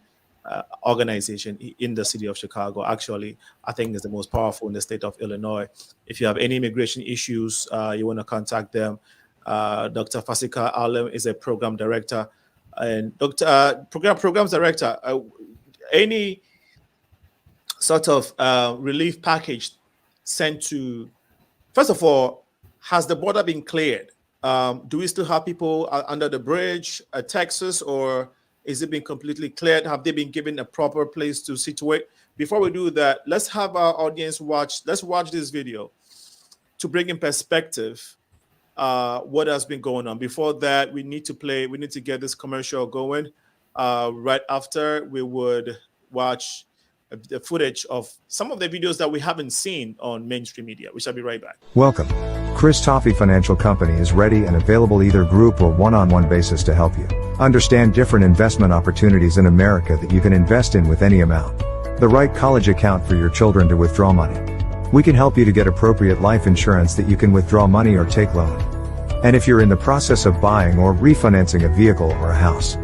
organization in the city of Chicago. Actually, I think it's the most powerful in the state of Illinois. If you have any immigration issues, you want to contact them, Dr. FASIKA ALEM is a program director. And programs director, any sort of relief package sent to, first of all, has the border been cleared? Do we still have people under the bridge at Texas, or is it been completely cleared? Have they been given a proper place to situate? Before we do that, let's have our audience watch this video to bring in perspective what has been going on. Before that, we need to get this commercial going. Right after, we would watch the footage of some of the videos that we haven't seen on mainstream media. We shall be right back. Welcome. Chris Toffee Financial Company is ready and available either group or one-on-one basis to help you understand different investment opportunities in America that you can invest in with any amount. The right college account for your children to withdraw money. We can help you to get appropriate life insurance that you can withdraw money or take loan. And if you're in the process of buying or refinancing a vehicle or a house,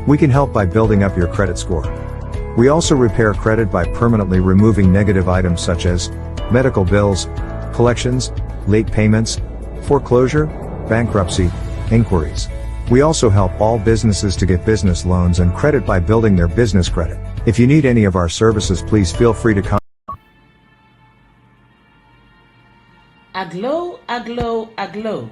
we can help by building up your credit score. We also repair credit by permanently removing negative items such as medical bills, collections, late payments, foreclosure, bankruptcy, inquiries. We also help all businesses to get business loans and credit by building their business credit. If you need any of our services, please feel free to contact. Aglow, aglow, aglow.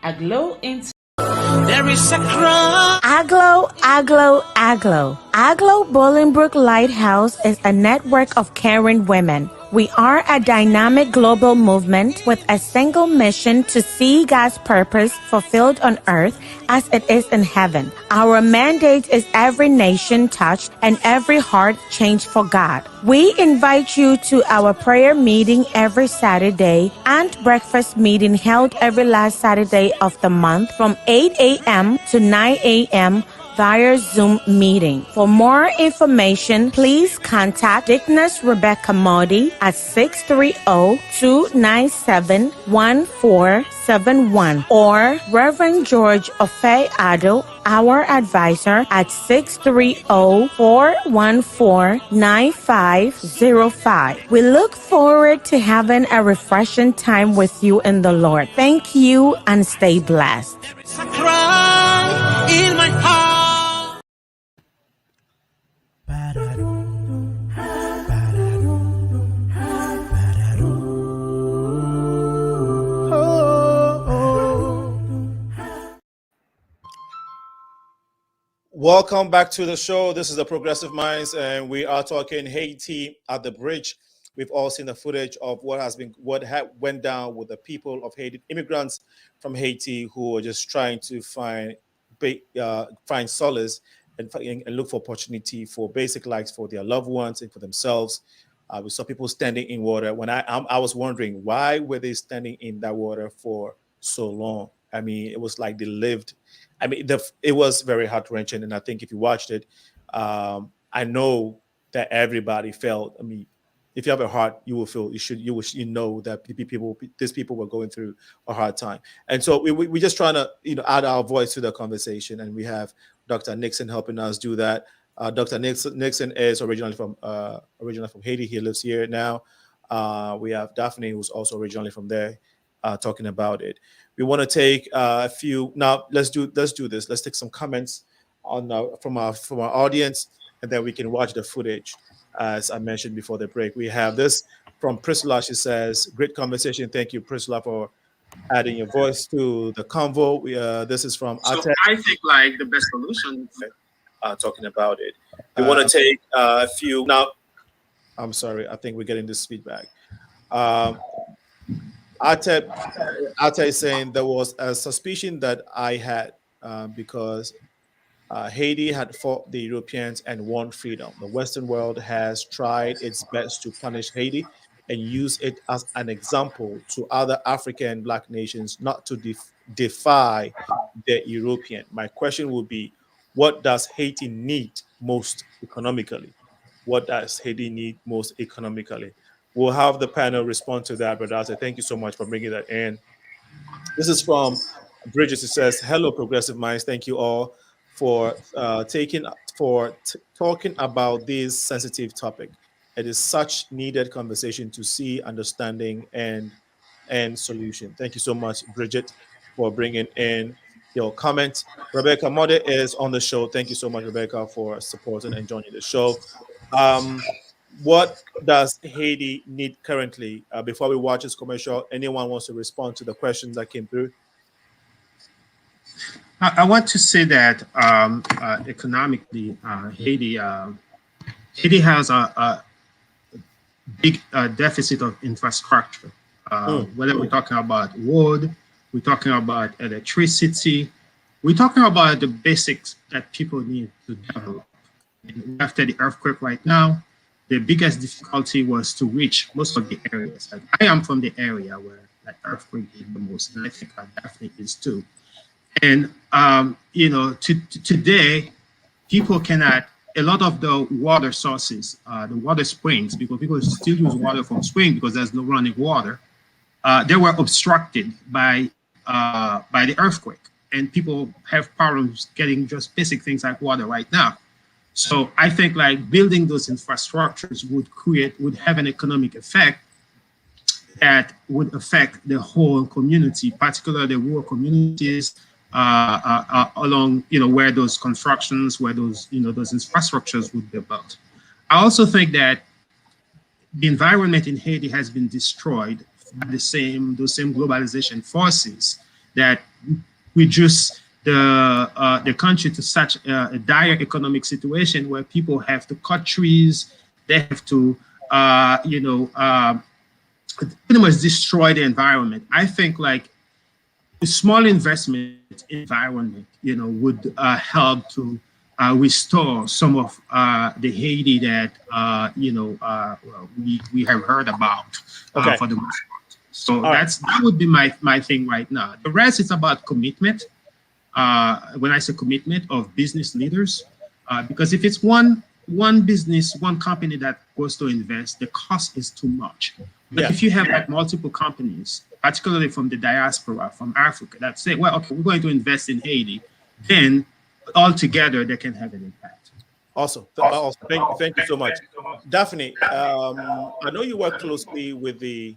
Aglow into. There is a cry. Aglow, aglow, aglow. Aglow Bolingbrook Lighthouse is a network of caring women. We are a dynamic global movement with a single mission to see God's purpose fulfilled on earth as it is in heaven. Our mandate is every nation touched and every heart changed for God. We invite you to our prayer meeting every Saturday and breakfast meeting held every last Saturday of the month from 8 a.m. to 9 a.m. via Zoom meeting. For more information, please contact Dickness Rebecca Modi at 630-297-1471 or Reverend George Ofe-Ado, our advisor, at 630-414-9505. We look forward to having a refreshing time with you in the Lord. Thank you and stay blessed. There's a cry in my heart. Welcome back to the show. This is the Progressive Minds, and we are talking Haiti at the Bridge. We've all seen the footage of what went down with the people of Haiti, immigrants from Haiti who are just trying to find solace and look for opportunity for basic lives for their loved ones and for themselves. We saw people standing in water. When I was wondering, why were they standing in that water for so long? I mean, it was like they lived. I mean, it was very heart-wrenching, and I think if you watched it, I know that everybody felt. I mean, if you have a heart, you will feel. You know that these people were going through a hard time, and so we're just trying to add our voice to the conversation, and we have Dr. NIXON helping us do that. Dr. NIXON is originally from Haiti. He lives here now. We have DAPHNEE, who's also originally from there, talking about it. We want to take a few now. Let's do this. Let's take some comments from our audience, and then we can watch the footage. As I mentioned before the break, we have this from Priscilla. She says, "Great conversation. Thank you, Priscilla, for adding your voice to the convo." This is from So I think like the best solution. Talking about it. We want to take a few now. I'm sorry. I think we're getting this feedback. Ate is saying there was a suspicion that I had because Haiti had fought the Europeans and won freedom. The Western world has tried its best to punish Haiti and use it as an example to other African Black nations not to defy the European. My question would be, what does Haiti need most economically? What does Haiti need most economically? We'll have the panel respond to that, but Ate, thank you so much for bringing that in. This is from Bridges. It says, "Hello, Progressive Minds. Thank you all for talking about this sensitive topic. It is such needed conversation to see understanding and solution." Thank you so much, Bridget. for bringing in your comments. Rebecca Mode is on the show. Thank you so much, Rebecca, for supporting and joining the show. What does Haiti need currently? Before we watch this commercial, anyone wants to respond to the questions that came through? I want to say that economically, Haiti has a big deficit of infrastructure. Whether we're talking about wood, we're talking about electricity, we're talking about the basics that people need to develop. And after the earthquake right now, the biggest difficulty was to reach most of the areas. Like, I am from the area where that earthquake hit the most, and I think Daphne is too. And today, people cannot. A lot of the water sources, the water springs, because people still use water from spring because there's no running water. They were obstructed by the earthquake, and people have problems getting just basic things like water right now. So I think like building those infrastructures would have an economic effect that would affect the whole community, particularly the rural communities along, where those constructions, where those infrastructures would be built. I also think that the environment in Haiti has been destroyed by those same globalization forces that reduce the country to such a dire economic situation where people have to cut trees, they have to, pretty much destroy the environment. I think like a small investment environment, would help to restore some of the Haiti that we have heard about for the most part. So that would be my thing right now. The rest is about commitment. When I say commitment of business leaders, because if it's one business, one company that goes to invest, the cost is too much. But if you have like multiple companies, particularly from the diaspora, from Africa, that say, well, okay, we're going to invest in Haiti, then altogether they can have an impact. Awesome. Thank you so much. Daphne, I know you work closely with the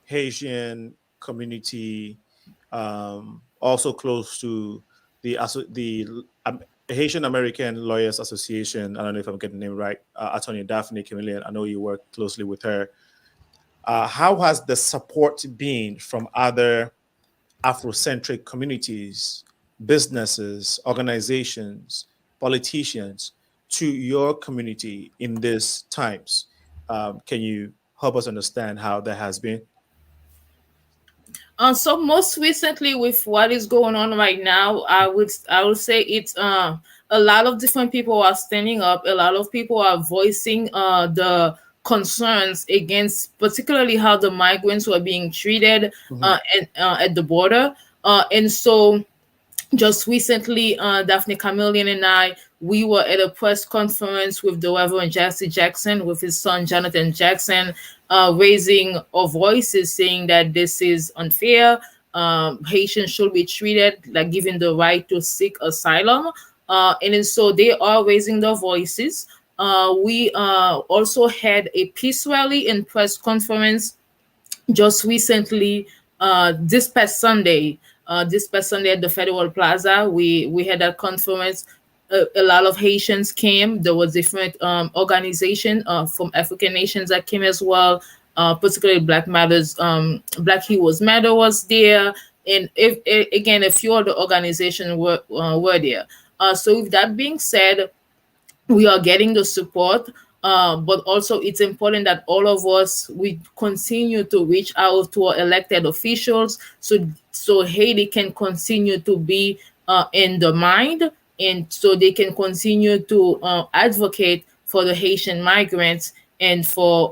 Haitian community, also close to the Haitian American Lawyers Association. I don't know if I'm getting the name right. Attorney Daphne CAMILIEN, I know you work closely with her. How has the support been from other Afrocentric communities, businesses, organizations, politicians to your community in these times? Can you help us understand how that has been? So most recently, with what is going on right now, I would say it's a lot of different people are standing up. A lot of people are voicing the concerns against particularly how the migrants were being treated at the border. And so just recently, Daphne CAMILIEN and we were at a press conference with the Reverend Jesse Jackson with his son, Jonathan Jackson, raising our voices saying that this is unfair. Haitians should be treated like given the right to seek asylum. And so they are raising their voices. We also had a peace rally and press conference just recently, this past Sunday at the Federal Plaza. We had a conference. A lot of Haitians came. There was different organizations from African nations that came as well, particularly Black Matters, Black Heroes Matter was there, and again, a few other organizations were there. So with that being said, we are getting the support, but also it's important that all of us, we continue to reach out to our elected officials so Haiti can continue to be in the mind, and so they can continue to advocate for the Haitian migrants and for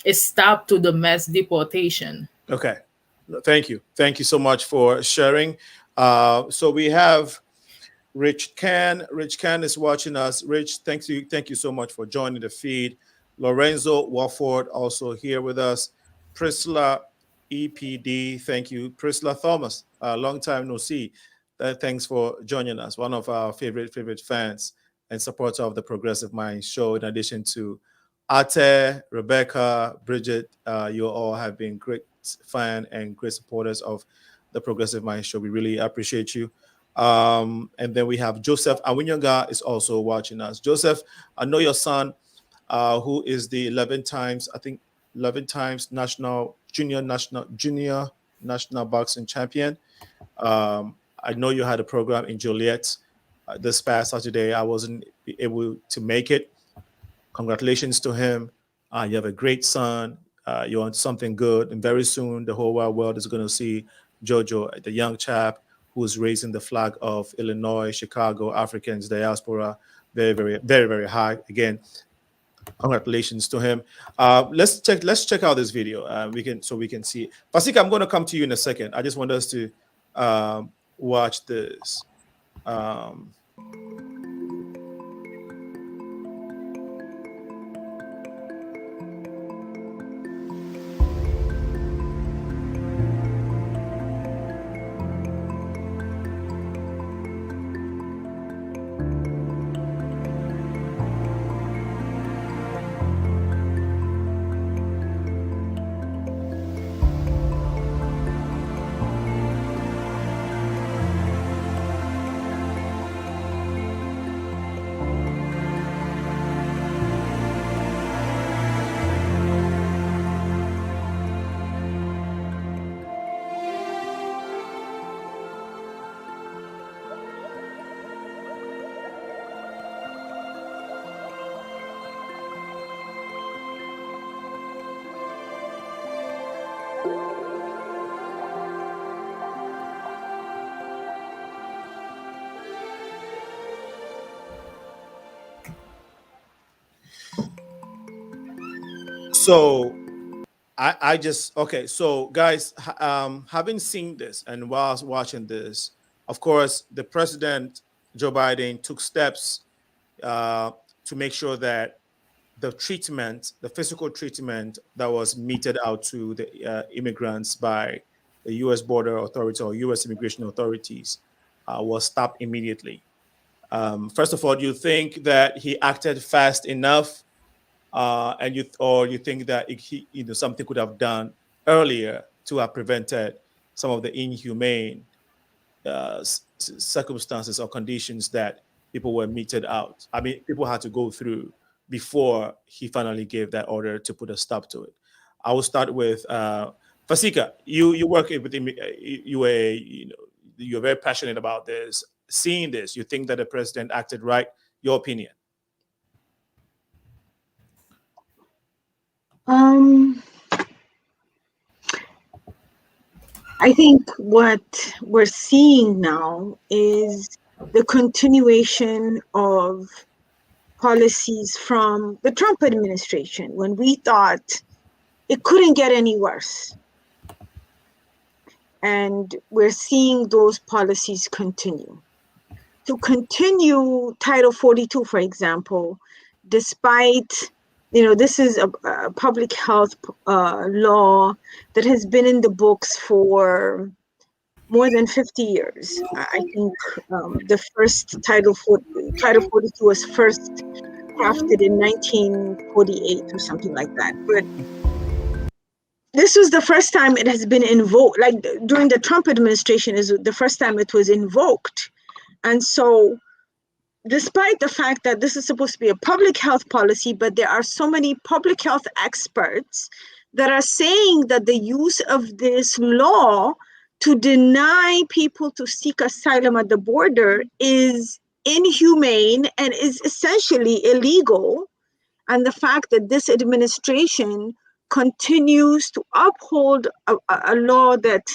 a stop to the mass deportation. Okay, thank you so much for sharing. So we have Rich Can is watching us. Rich, thank you so much for joining the feed. Lorenzo Warford also here with us. Priscilla EPD, thank you. Priscilla Thomas, long time no see. Thanks for joining us. One of our favorite fans and supporter of the Progressive Mind show. In addition to Ate, Rebecca, Bridget, you all have been great fan and great supporters of the Progressive Mind Show. We really appreciate you. And then we have Joseph Awinyoga is also watching us. Joseph, I know your son, who is the 11 times junior national boxing champion. I know you had a program in Joliet this past Saturday. I wasn't able to make it. Congratulations to him. You have a great son. You're on something good. And very soon, the whole wide world is going to see Jojo, the young chap who's raising the flag of Illinois, Chicago, Africans, diaspora, very, very, very, very high. Again, congratulations to him. Let's check out this video. We can see. Fasika, I'm going to come to you in a second. I just want us to watch this. So I just, okay. So guys, having seen this and while I was watching this, of course, the president, Joe Biden, took steps to make sure that the physical treatment that was meted out to the immigrants by the U.S. border authorities or U.S. immigration authorities was stopped immediately. First of all, do you think that he acted fast enough? And you think that something could have done earlier to have prevented some of the inhumane circumstances or conditions that people were meted out. I mean, people had to go through before he finally gave that order to put a stop to it. I will start with Fasika. You work with you're very passionate about this. Seeing this, you think that the president acted right? Your opinion? I think what we're seeing now is the continuation of policies from the Trump administration when we thought it couldn't get any worse. And we're seeing those policies continue. To continue Title 42, for example, despite, this is a public health law that has been in the books for more than 50 years. I think the first Title 42 was first crafted in 1948 or something like that. But this was the first time it has been invoked, like during the Trump administration is the first time it was invoked. And so despite the fact that this is supposed to be a public health policy, but there are so many public health experts that are saying that the use of this law to deny people to seek asylum at the border is inhumane and is essentially illegal. And the fact that this administration continues to uphold a law that,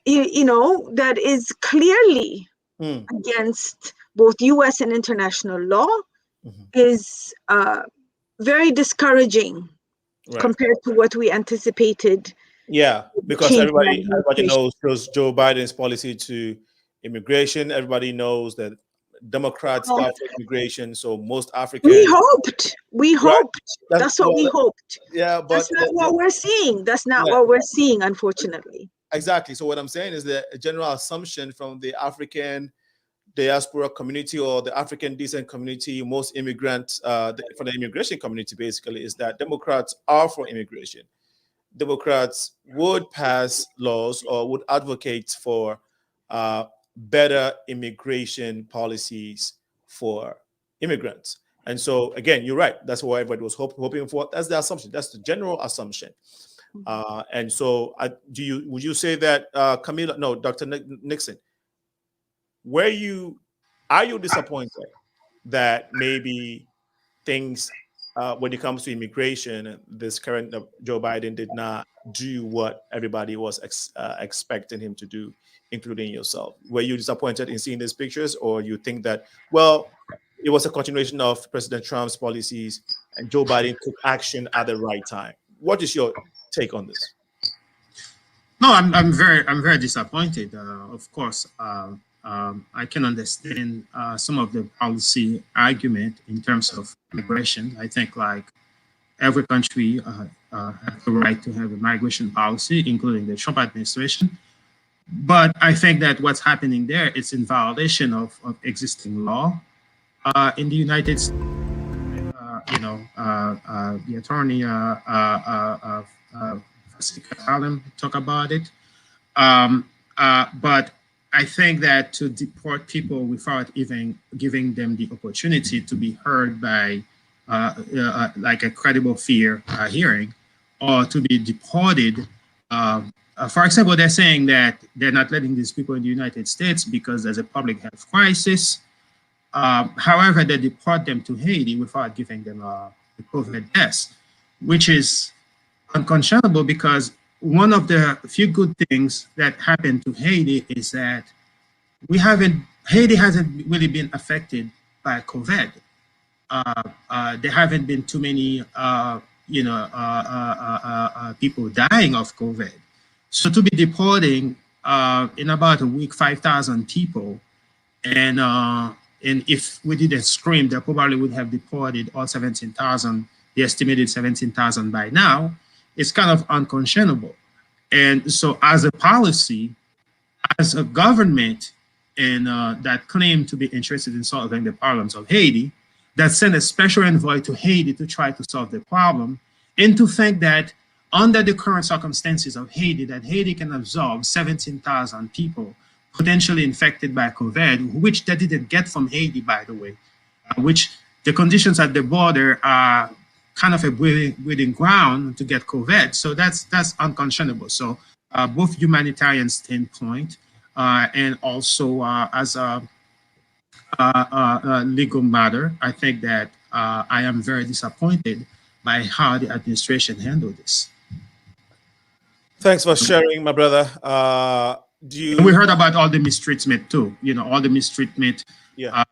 that is clearly against both U.S. and international law is very discouraging compared to what we anticipated. Yeah, because everybody knows Joe Biden's policy to immigration. Everybody knows that Democrats are for immigration, so most Africans. We hoped. That's what we hoped. Yeah, but that's not what we're seeing. That's not what we're seeing, unfortunately. Exactly. So what I'm saying is that a general assumption from the African diaspora community or the African descent community, most immigrants for the immigration community basically, is that Democrats are for immigration. Democrats would pass laws or would advocate for better immigration policies for immigrants. And so, again, you're right. That's what everybody was hoping for. That's the assumption. That's the general assumption. And so, would you say that, Camila? No, Dr. Nixon. Are you disappointed that maybe things, when it comes to immigration, this current Joe Biden did not do what everybody was expecting him to do, including yourself? Were you disappointed in seeing these pictures, or you think that, well, it was a continuation of President Trump's policies and Joe Biden took action at the right time? What is your take on this? No, I'm very disappointed. Of course, I can understand some of the policy argument in terms of migration. I think like every country has the right to have a migration policy, including the Trump administration. But I think that what's happening there is in violation of existing law in the United States. The attorney FASIKA ALEM talk about it. But I think that to deport people without even giving them the opportunity to be heard by like a credible fear hearing, or to be deported. For example, they're saying that they're not letting these people in the United States because there's a public health crisis. However, they deport them to Haiti without giving them the COVID test, which is unconscionable, because one of the few good things that happened to Haiti is that Haiti hasn't really been affected by COVID. There haven't been too many, people dying of COVID. So to be deporting in about a week 5,000 people, and if we didn't scream, they probably would have deported all 17,000, the estimated 17,000 by now. It's kind of unconscionable. And so as a policy, as a government, and that claim to be interested in solving the problems of Haiti, that sent a special envoy to Haiti to try to solve the problem, and to think that under the current circumstances of Haiti, that Haiti can absorb 17,000 people potentially infected by COVID, which they didn't get from Haiti, by the way, which the conditions at the border are kind of a breeding ground to get COVID. So that's unconscionable. So both humanitarian standpoint and also as a legal matter, I think that I am very disappointed by how the administration handled this. Thanks for sharing, my brother. We heard about all the mistreatment too, all the mistreatment, yeah.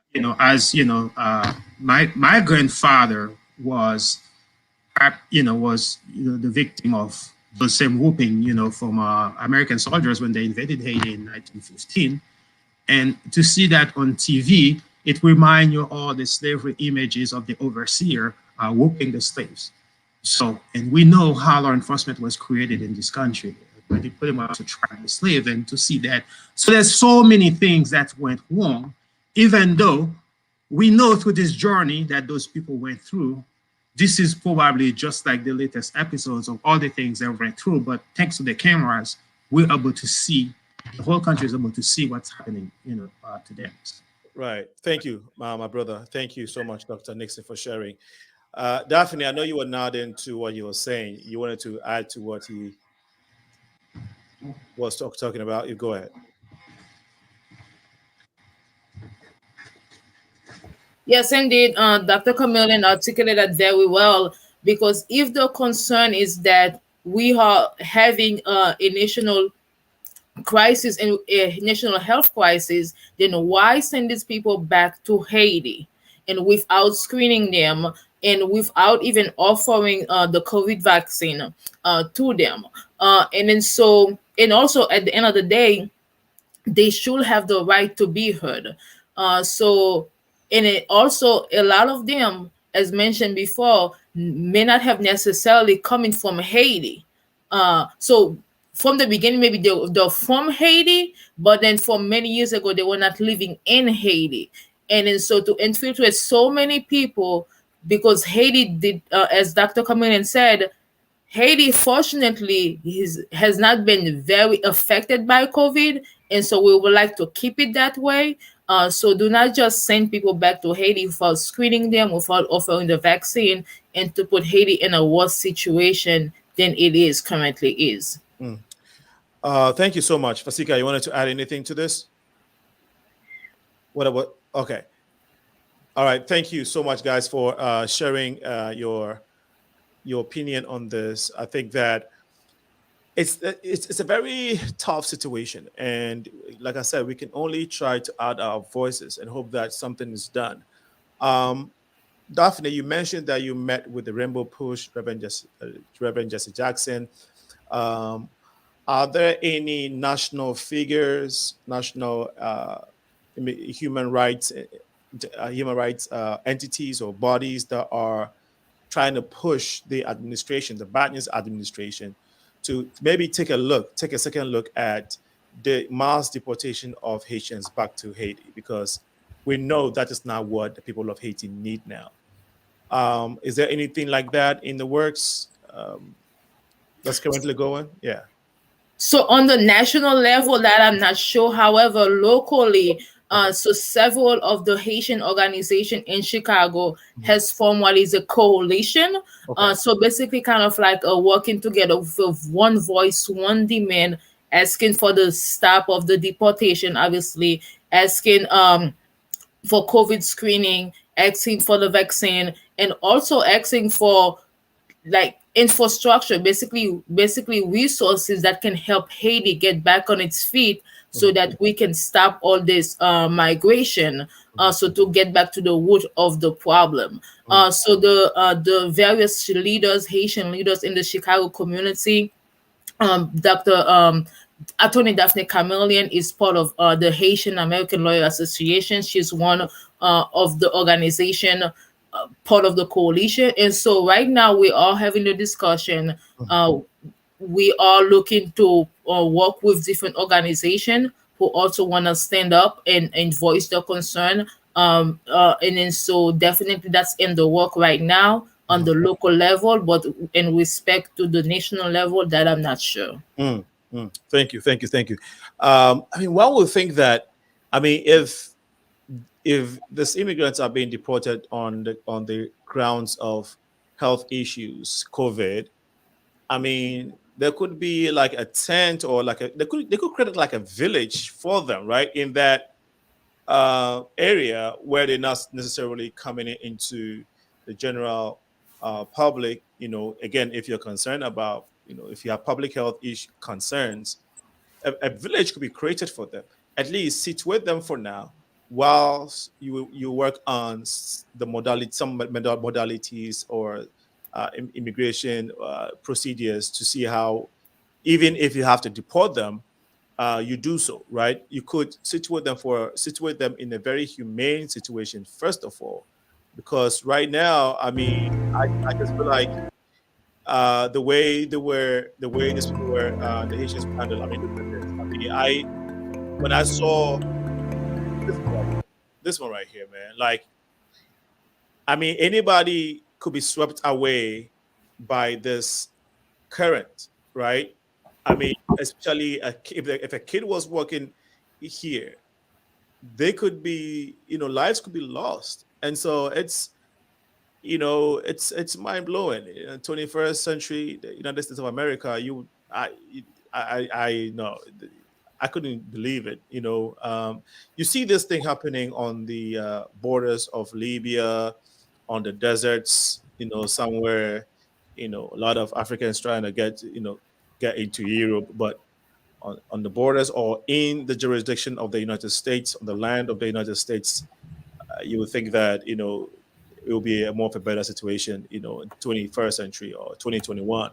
My grandfather was the victim of the same whooping, from American soldiers when they invaded Haiti in 1915. And to see that on TV, it reminds you all the slavery images of the overseer whooping the slaves. So, and we know how law enforcement was created in this country. They put them out to track the slave, and to see that. So there's so many things that went wrong, even though we know through this journey that those people went through. This is probably just like the latest episodes of all the things they went through, but thanks to the cameras, we're able to see, the whole country is able to see what's happening, to them. Right. Thank you, my brother. Thank you so much, Dr. Nixon, for sharing. Daphne, I know you were nodding to what you were saying. You wanted to add to what he was talking about. You go ahead. Yes, indeed. Dr. CAMILIEN articulated that very well, because if the concern is that we are having a national crisis and a national health crisis, then why send these people back to Haiti and without screening them and without even offering the COVID vaccine to them? And also at the end of the day, they should have the right to be heard. And it also, a lot of them, as mentioned before, may not have necessarily coming from Haiti. So from the beginning, maybe they're from Haiti, but then for many years ago, they were not living in Haiti. And then so to infiltrate so many people, because Haiti did, as Dr. CAMILIEN said, Haiti, fortunately, has not been very affected by COVID, and so we would like to keep it that way. So do not just send people back to Haiti without screening them, without offering the vaccine, and to put Haiti in a worse situation than it is currently is. Thank you so much. Fasika, you wanted to add anything to this? What about, okay. All right. Thank you so much, guys, for sharing your opinion on this. I think that it's a very tough situation, and like I said, we can only try to add our voices and hope that something is done. Um, Daphne, you mentioned that you met with the Rainbow Push, Reverend Jesse Jackson. Um, are there any national figures, national human rights, entities or bodies that are trying to push the administration, the Biden's administration, to maybe take a second look at the mass deportation of Haitians back to Haiti, because we know that is not what the people of Haiti need now. Is there anything like that in the works that's currently going? Yeah. So on the national level, that I'm not sure. However, locally, so several of the Haitian organization in Chicago has formed what is a coalition. So basically, kind of like working together with one voice, one demand, asking for the stop of the deportation. Obviously, asking for COVID screening, asking for the vaccine, and also asking for like infrastructure, basically resources that can help Haiti get back on its feet, so that we can stop all this migration, so to get back to the root of the problem. So the various leaders, Haitian leaders in the Chicago community, Dr. Attorney Daphne CAMILIEN is part of the Haitian American Lawyer Association. She's one of the organization, part of the coalition. And so right now we are having a discussion. We are looking to work with different organizations who also want to stand up and voice their concern. And then so definitely that's in the work right now on the local level, but in respect to the national level, that I'm not sure. Thank you, thank you, thank you. I mean, one would think that, I mean, if these immigrants are being deported on the grounds of health issues, COVID, I mean, there could be like a tent, or like they could create like a village for them, right, in that area where they're not necessarily coming into the general public. You know, again, if you're concerned about, you know, if you have public health issue concerns, a village could be created for them. At least situate them for now, whilst you work on the modality, some modalities or immigration procedures, to see how, even if you have to deport them, you do so, right? You could situate them in a very humane situation first of all, because right now, I mean, I just feel like the way these people were, the Haitians were handled. I mean, look at this. I mean, when I saw this one right here, man, like, I mean, anybody could be swept away by this current, right? I mean, especially if a kid was working here, they could be, you know, lives could be lost. And so it's, you know, it's mind blowing. 21st century, the United States of America, I know, I couldn't believe it. You know, you see this thing happening on the borders of Libya, on the deserts, you know, somewhere, you know, a lot of Africans trying to get into Europe, but on the borders or in the jurisdiction of the United States, on the land of the United States, you would think that, you know, it will be a more of a better situation, you know, in 21st century or 2021.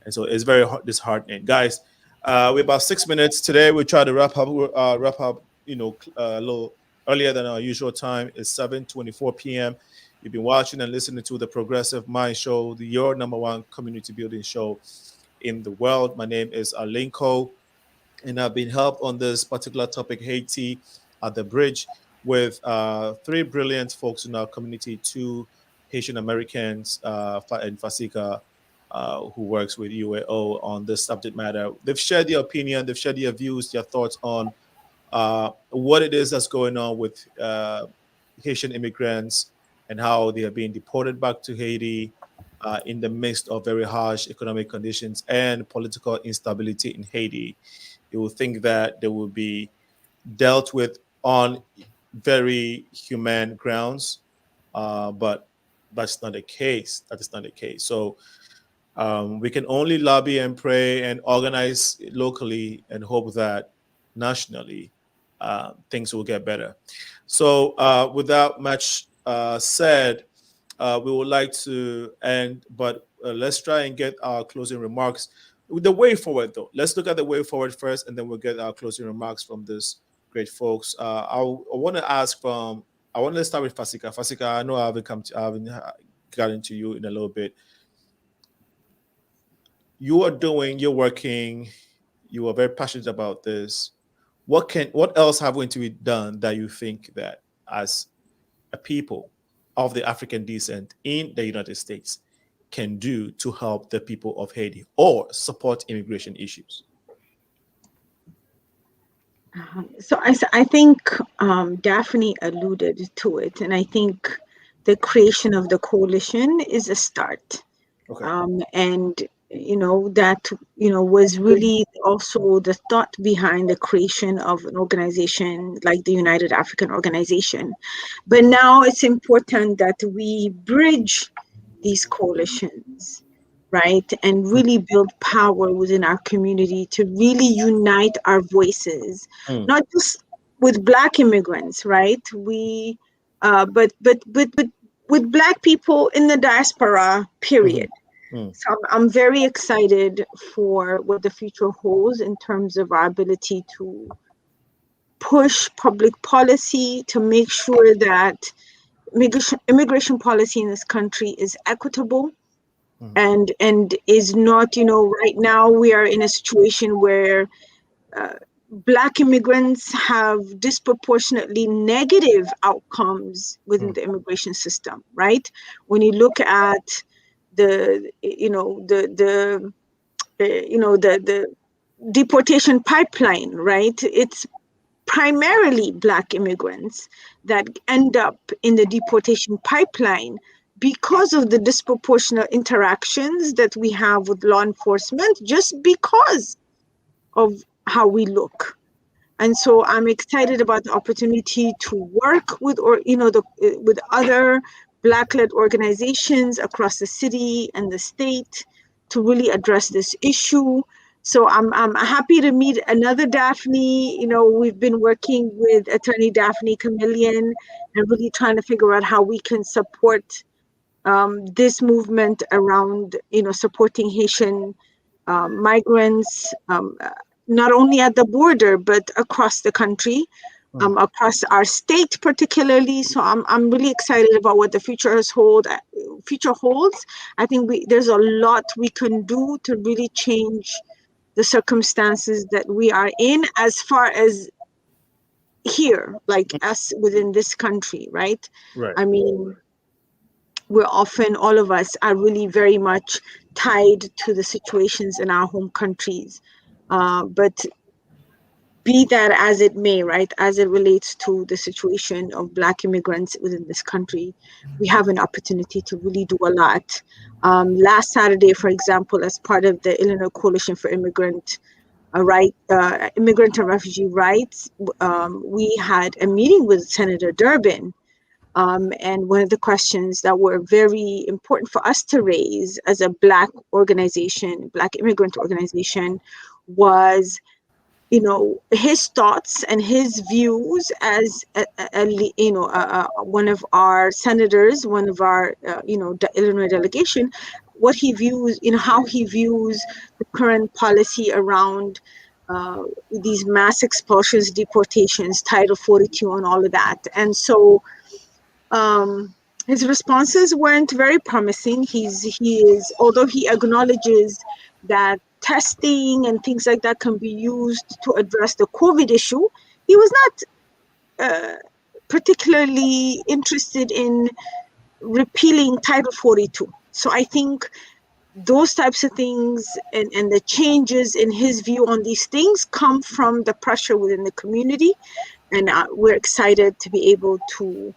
And so it's very disheartening. Guys, we're about 6 minutes. Today we try to wrap up, you know, a little earlier than our usual time. It's 7:24 p.m. You've been watching and listening to the Progressive Mind Show, your number one community building show in the world. My name is Alinko, and I've been helped on this particular topic, Haiti at the Bridge, with three brilliant folks in our community, two Haitian Americans and Fasika, who works with UAO on this subject matter. They've shared their opinion, they've shared their views, their thoughts on what it is that's going on with Haitian immigrants and how they are being deported back to Haiti in the midst of very harsh economic conditions and political instability in Haiti. You would think that they will be dealt with on very humane grounds, but that's not the case. That is not the case. So we can only lobby and pray and organize locally and hope that nationally things will get better. So without much said, we would like to end, but let's try and get our closing remarks. The way forward, though, let's look at the way forward first, and then we'll get our closing remarks from this great folks. I want to ask from, I want to start with Fasika. Fasika, I know I haven't gotten to you in a little bit. You're working, you are very passionate about this. What else have we to be done that you think that as a people of the African descent in the United States can do to help the people of Haiti or support immigration issues? So I think Daphne alluded to it, and I think the creation of the coalition is a start. Okay. And that was really also the thought behind the creation of an organization like the United African Organization. But now it's important that we bridge these coalitions, right, and really build power within our community to really unite our voices, not just with Black immigrants, right? But with Black people in the diaspora, period. So I'm very excited for what the future holds in terms of our ability to push public policy to make sure that immigration policy in this country is equitable and is not, right now we are in a situation where Black immigrants have disproportionately negative outcomes within the immigration system, right? When you look at the deportation pipeline, right? It's primarily Black immigrants that end up in the deportation pipeline because of the disproportionate interactions that we have with law enforcement, just because of how we look. And so I'm excited about the opportunity to work with, with other Black-led organizations across the city and the state to really address this issue. So I'm happy to meet another Daphne. We've been working with Attorney Daphne CAMILIEN and really trying to figure out how we can support this movement around, supporting Haitian migrants, not only at the border, but across the country. Across our state particularly. So I'm really excited about what the future holds. I think there's a lot we can do to really change the circumstances that we are in as far as here, like us within this country, right? I mean, we're often, all of us are really very much tied to the situations in our home countries. But be that as it may, right, as it relates to the situation of Black immigrants within this country, we have an opportunity to really do a lot. Last Saturday, for example, as part of the Illinois Coalition for Immigrant and Refugee Rights, we had a meeting with Senator Durbin. And one of the questions that were very important for us to raise as a Black organization, Black immigrant organization, was his thoughts and his views as one of our senators, one of our Illinois delegation, what he views, how he views the current policy around these mass expulsions, deportations, Title 42, and all of that. And so his responses weren't very promising. Although he acknowledges that testing and things like that can be used to address the COVID issue, he was not particularly interested in repealing Title 42. So I think those types of things and the changes in his view on these things come from the pressure within the community. And we're excited to be able to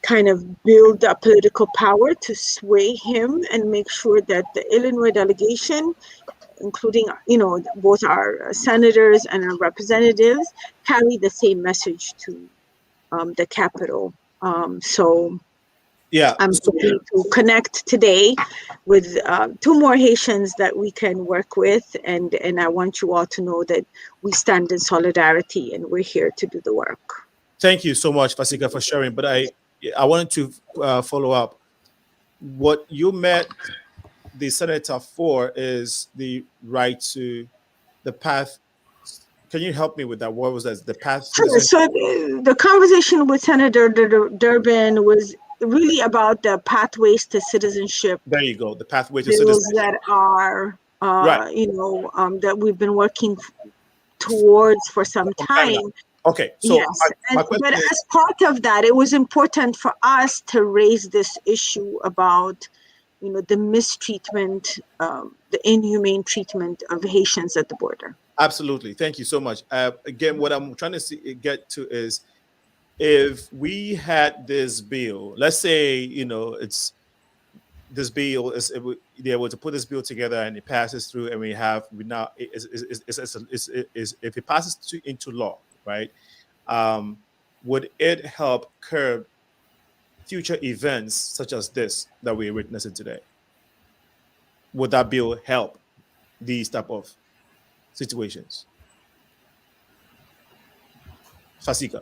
kind of build that political power to sway him and make sure that the Illinois delegation, including, both our senators and our representatives, carry the same message to the Capitol. So Yeah, I'm hoping to connect today with 2 more Haitians that we can work with. And I want you all to know that we stand in solidarity and we're here to do the work. thank you so much, Fasika, for sharing. But I wanted to follow up. What you met the senator for is the right to the path. Can you help me with that? What was that? The path. Sure. So the conversation with Senator Durbin was really about the pathways to citizenship. There you go. The pathway to bills citizenship that are, Right. that we've been working towards for some time. Okay, so Yes, my question but is, as part of that, it was important for us to raise this issue about, the mistreatment, the inhumane treatment of Haitians at the border. absolutely. Thank you so much. Again, what I'm trying to get to is, if we had this bill, let's say, it's this bill is they were to put this bill together and it passes through, and if it passes into law, right? Would it help curb future events such as this that we're witnessing today? Would that bill help these type of situations? Fasika.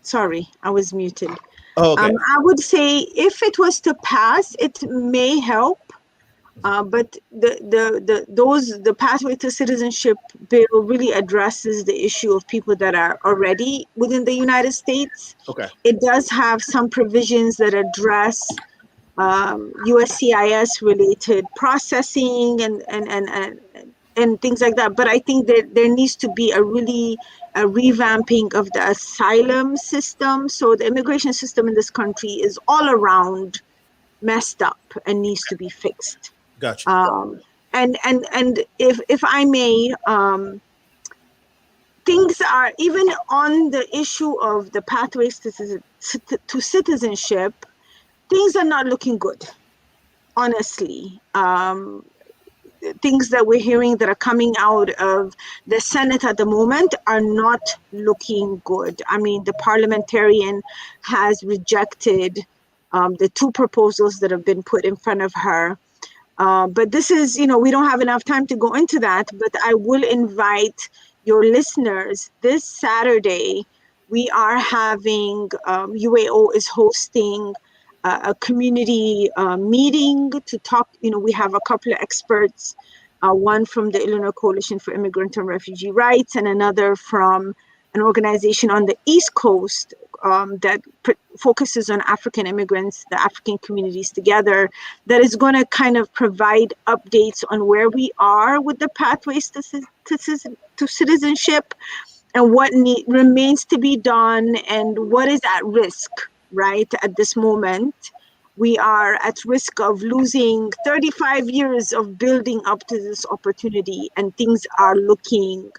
Sorry, I was muted. Oh, okay. I would say if it was to pass, it may help. But the pathway to citizenship bill really addresses the issue of people that are already within the United States. Okay. It does have some provisions that address USCIS related processing and things like that. But I think that there needs to be a revamping of the asylum system. So the immigration system in this country is all around messed up and needs to be fixed. Gotcha. And if I may, things are, even on the issue of the pathways to citizenship, things are not looking good, honestly. Things that we're hearing that are coming out of the Senate at the moment are not looking good. I mean, the parliamentarian has rejected the 2 proposals that have been put in front of her. But this is, we don't have enough time to go into that, but I will invite your listeners this Saturday. We are having, UAO is hosting a community meeting to talk. We have a couple of experts, one from the Illinois Coalition for Immigrant and Refugee Rights, and another from an organization on the East Coast that focuses on African immigrants, the African communities together, that is going to kind of provide updates on where we are with the pathways to citizenship and what remains to be done and what is at risk, right? At this moment, we are at risk of losing 35 years of building up to this opportunity, and things are looking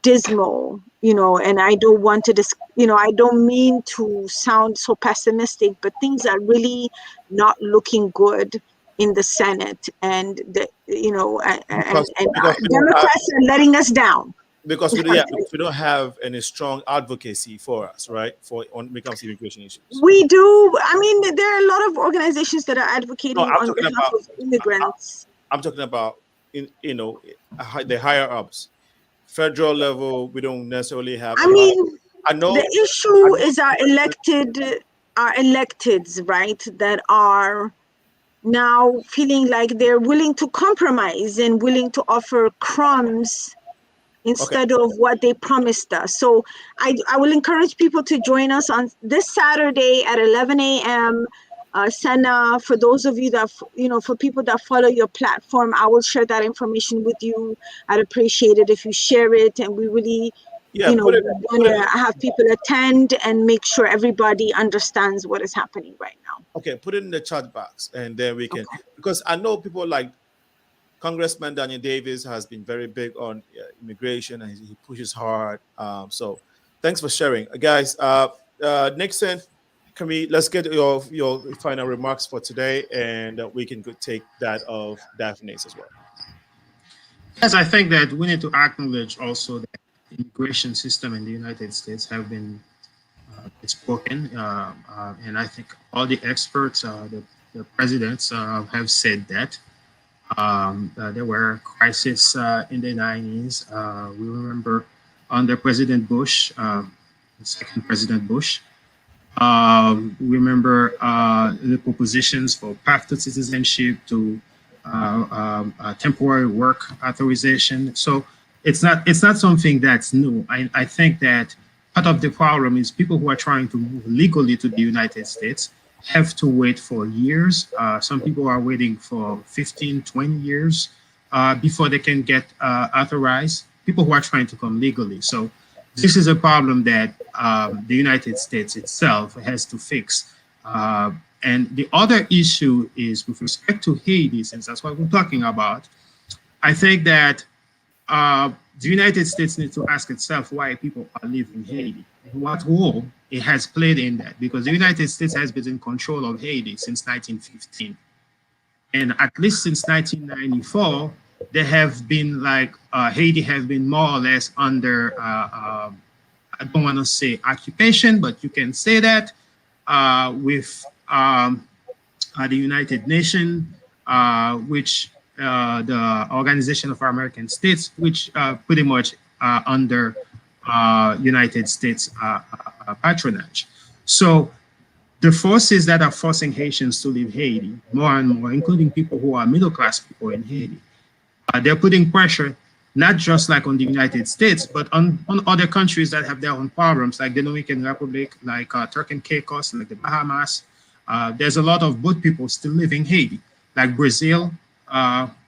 dismal, and I don't want to I don't mean to sound so pessimistic, but things are really not looking good in the Senate, and Democrats are letting us down. Because we don't have any strong advocacy for us, right? When it comes to immigration issues. We do. I mean, there are a lot of organizations that are advocating on behalf of immigrants. I'm talking about the higher ups. Federal level, we don't necessarily have. I know the issue is our electeds, right? That are now feeling like they're willing to compromise and willing to offer crumbs instead of what they promised us. So I will encourage people to join us on this Saturday at 11 a.m. Senna, for those of you that, for people that follow your platform, I will share that information with you. I'd appreciate it if you share it. And we really, want to have people attend and make sure everybody understands what is happening right now. Okay, put it in the chat box, and then we can, Okay. because I know people like Congressman Daniel Davis has been very big on immigration, and he pushes hard. So thanks for sharing, guys. Nixon, can we let's get your final remarks for today, and we can take that of Daphne's as well. Yes, I think that we need to acknowledge also that the immigration system in the United States have been it's broken, and I think all the experts, the presidents have said that. There were crises in the 90s. We remember under President Bush, the second President Bush. We remember the propositions for path to citizenship, to temporary work authorization. So it's not something that's new. I think that part of the problem is people who are trying to move legally to the United States have to wait for years. Some people are waiting for 15, 20 years before they can get authorized, people who are trying to come legally. So this is a problem that the United States itself has to fix. And the other issue is with respect to Haiti, since that's what we're talking about. I think that the United States needs to ask itself why people are leaving Haiti. What role it has played in that? Because the United States has been in control of Haiti since 1915. And at least since 1994, there have been like, Haiti has been more or less under, I don't want to say occupation, but you can say that with the United Nations, which the Organization of American States, which pretty much under United States patronage. So the forces that are forcing Haitians to leave Haiti, more and more, including people who are middle-class people in Haiti, they're putting pressure, not just like on the United States, but on other countries that have their own problems, like the Dominican Republic, like Turk and Caicos, like the Bahamas. There's a lot of boat people still living Haiti, like Brazil,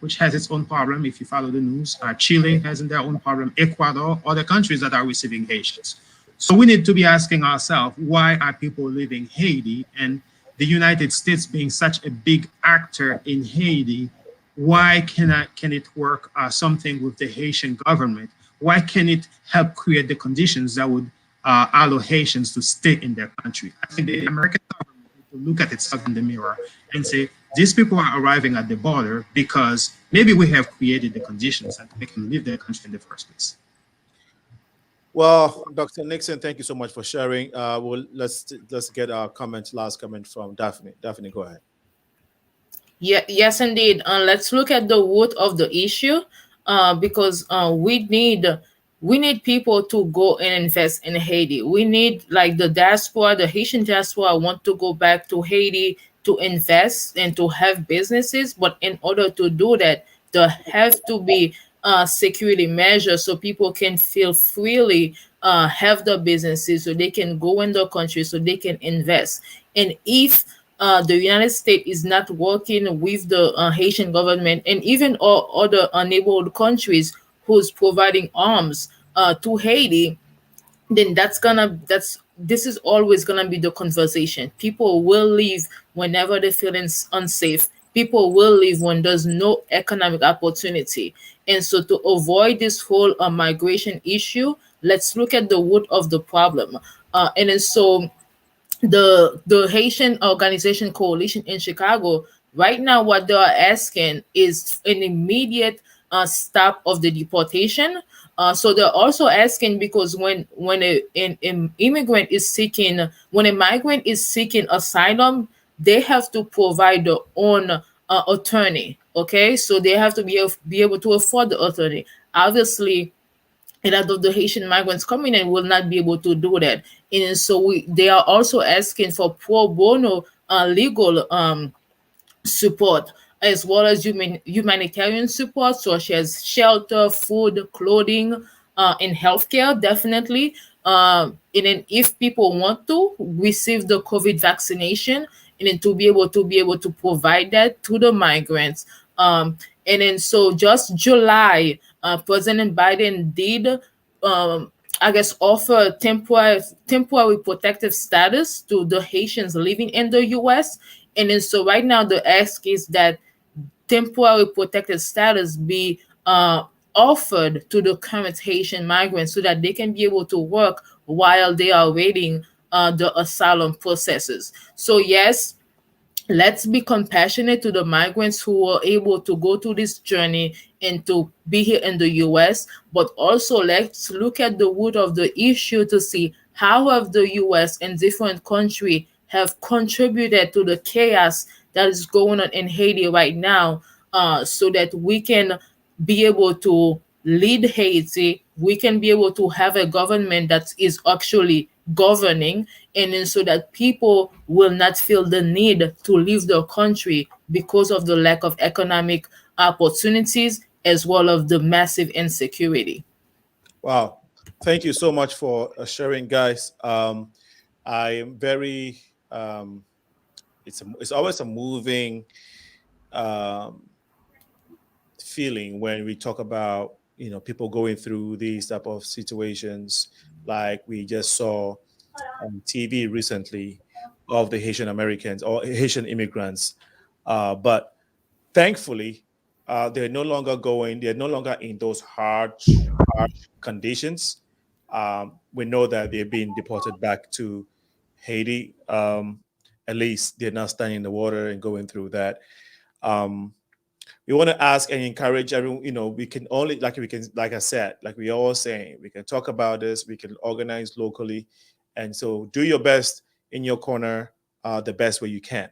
which has its own problem if you follow the news. Chile has their own problem, Ecuador, other countries that are receiving Haitians. So we need to be asking ourselves, why are people leaving Haiti? And the United States being such a big actor in Haiti, why can it work something with the Haitian government? Why can it help create the conditions that would allow Haitians to stay in their country? I think the American government needs to look at itself in the mirror and say, these people are arriving at the border because maybe we have created the conditions that they can leave their country in the first place. Well, Dr. Nixon, thank you so much for sharing. Well, let's get our last comment from Daphne. Daphne, go ahead. Yeah, yes, indeed. Let's look at the root of the issue, because we need people to go and invest in Haiti. We need, like, the diaspora, the Haitian diaspora want to go back to Haiti to invest and to have businesses. But in order to do that, there have to be security measures so people can feel freely have the businesses, so they can go in the country, so they can invest. And if the United States is not working with the Haitian government and even all other neighborhood countries who's providing arms to Haiti, then this is always gonna be the conversation. People will leave whenever they feel unsafe. People will leave when there's no economic opportunity. And so to avoid this whole migration issue, let's look at the root of the problem. And then so the Haitian Organization Coalition in Chicago, right now what they are asking is an immediate stop of the deportation. So they're also asking, because when an immigrant is seeking, when a migrant is seeking asylum, they have to provide their own attorney. Okay, so they have to be able to afford the attorney. Obviously, a lot of the Haitian migrants coming in will not be able to do that. And so they are also asking for pro bono legal support, as well as humanitarian support, such as shelter, food, clothing, and healthcare, definitely. And then if people want to receive the COVID vaccination, and then to be able to provide that to the migrants. And then so just July, President Biden did I guess, offer temporary protective status to the Haitians living in the U.S. And then so right now the ask is that temporary protected status be offered to the current Haitian migrants so that they can be able to work while they are waiting the asylum processes. So yes, let's be compassionate to the migrants who are able to go through this journey and to be here in the US, but also let's look at the root of the issue to see how have the US and different countries have contributed to the chaos that is going on in Haiti right now, so that we can be able to lead Haiti, we can be able to have a government that is actually governing, and then so that people will not feel the need to leave their country because of the lack of economic opportunities as well as the massive insecurity. Wow. Thank you so much for sharing, guys. I am very, it's always a moving feeling when we talk about, people going through these type of situations, like we just saw on TV recently of the Haitian Americans or Haitian immigrants. But thankfully, they're no longer in those harsh conditions. We know that they're being deported back to Haiti. At least they're not standing in the water and going through that. We want to ask and encourage everyone. We can only, like I said, like we all saying, we can talk about this, we can organize locally, and so do your best in your corner, the best way you can.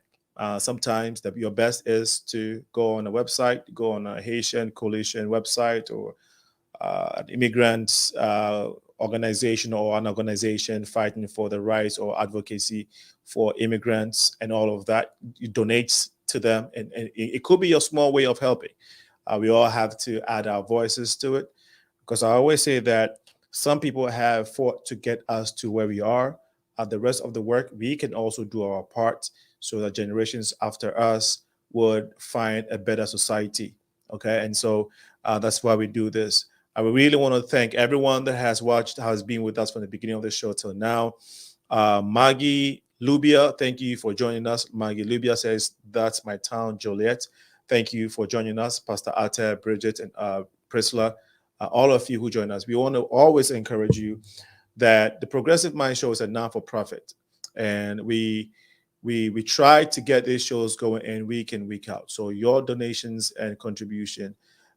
Sometimes your best is to go on a website, go on a Haitian Coalition website, or an immigrants organization, or an organization fighting for the rights or advocacy for immigrants and all of that. You donate to them, and it could be your small way of helping. We all have to add our voices to it, because I always say that some people have fought to get us to where we are. The rest of the work, we can also do our part so that generations after us would find a better society. Okay, and so that's why we do this. I really want to thank everyone that has watched, has been with us from the beginning of the show till now. Maggie Lubia, thank you for joining us. Maggie Lubia says, "That's my town, Joliet." Thank you for joining us, Pastor Ate, Bridget, and Priscilla, all of you who join us. We want to always encourage you that the Progressive Mind Show is a non-for-profit, and we try to get these shows going in week in, week out. So your donations and contribution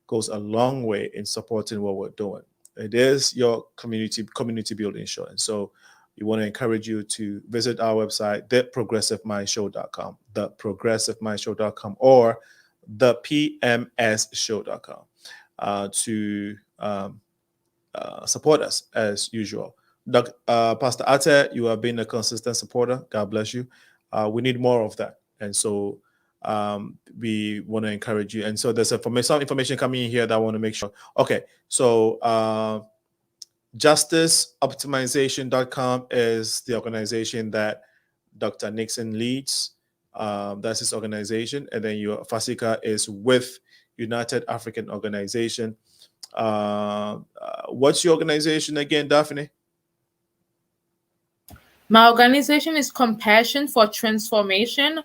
goes a long way in supporting what we're doing. It is your community building show, and so we want to encourage you to visit our website, theprogressivemindshow.com, theprogressivemindshow.com, or thepmsshow.com, to support us as usual. Pastor Ate, you have been a consistent supporter. God bless you. We need more of that, and so we want to encourage you. And so there's some information coming in here that I want to make sure. Okay, so justiceoptimization.com is the organization that Dr. Nixon leads. That's his organization. And then your FASIKA is with United African Organization. What's your organization again, Daphne? My organization is Compassion for Transformation.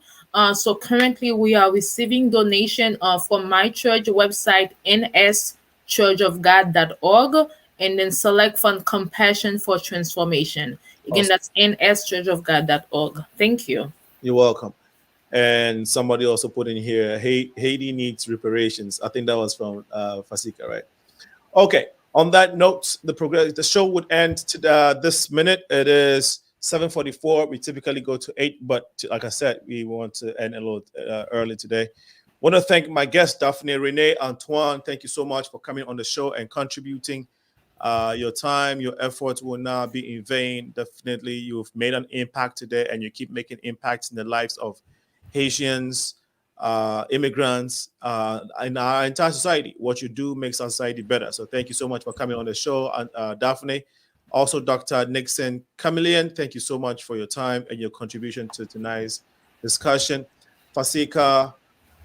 So currently we are receiving donation from my church website, nschurchofgod.org, and then select fund Compassion for Transformation. Again, that's nschurchofgod.org. Thank you. You're welcome. And somebody also put in here, Haiti needs reparations. I think that was from FASIKA, right? Okay. On that note, the show would end to this minute. It is 7:44. We typically go to 8, but like I said, we want to end a little early today. Want to thank my guests, Daphne, Renee, Antoine. Thank you so much for coming on the show and contributing. Your time, your efforts will not be in vain. Definitely, you've made an impact today, and you keep making impacts in the lives of Haitians, immigrants, in our entire society. What you do makes our society better. So thank you so much for coming on the show, Daphne. Also, Dr. Nixon CAMILIEN, thank you so much for your time and your contribution to tonight's discussion. FASIKA,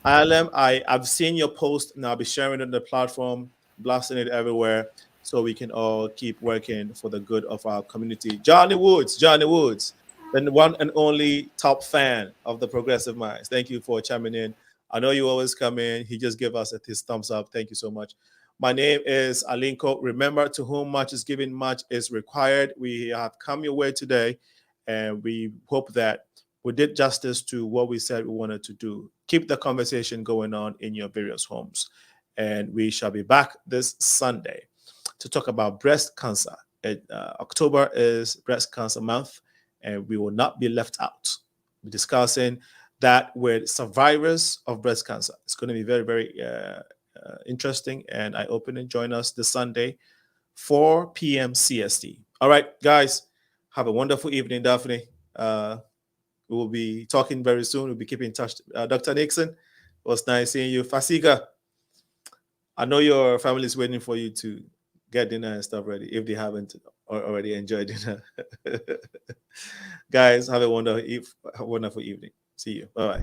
ALEM, I've seen your post, and I'll be sharing it on the platform, blasting it everywhere. so we can all keep working for the good of our community. Johnny Woods, the one and only top fan of the Progressive Minds. Thank you for chiming in. I know you always come in. He just gave us his thumbs up. Thank you so much. My name is Alinko. Remember, to whom much is given, much is required. We have come your way today, and we hope that we did justice to what we said we wanted to do. Keep the conversation going on in your various homes. And we shall be back this Sunday to talk about breast cancer. October is Breast Cancer Month, and we will not be left out. We're discussing that with survivors of breast cancer. It's going to be very, very interesting and eye-opening. Join us this Sunday, 4 p.m. CST. All right, guys, have a wonderful evening, Daphne. We will be talking very soon. We'll be keeping in touch. Dr. Nixon, it was nice seeing you. Fasika, I know your family is waiting for you to get dinner and stuff ready, if they haven't already enjoyed dinner. Guys, have a wonderful evening. See you. Bye-bye.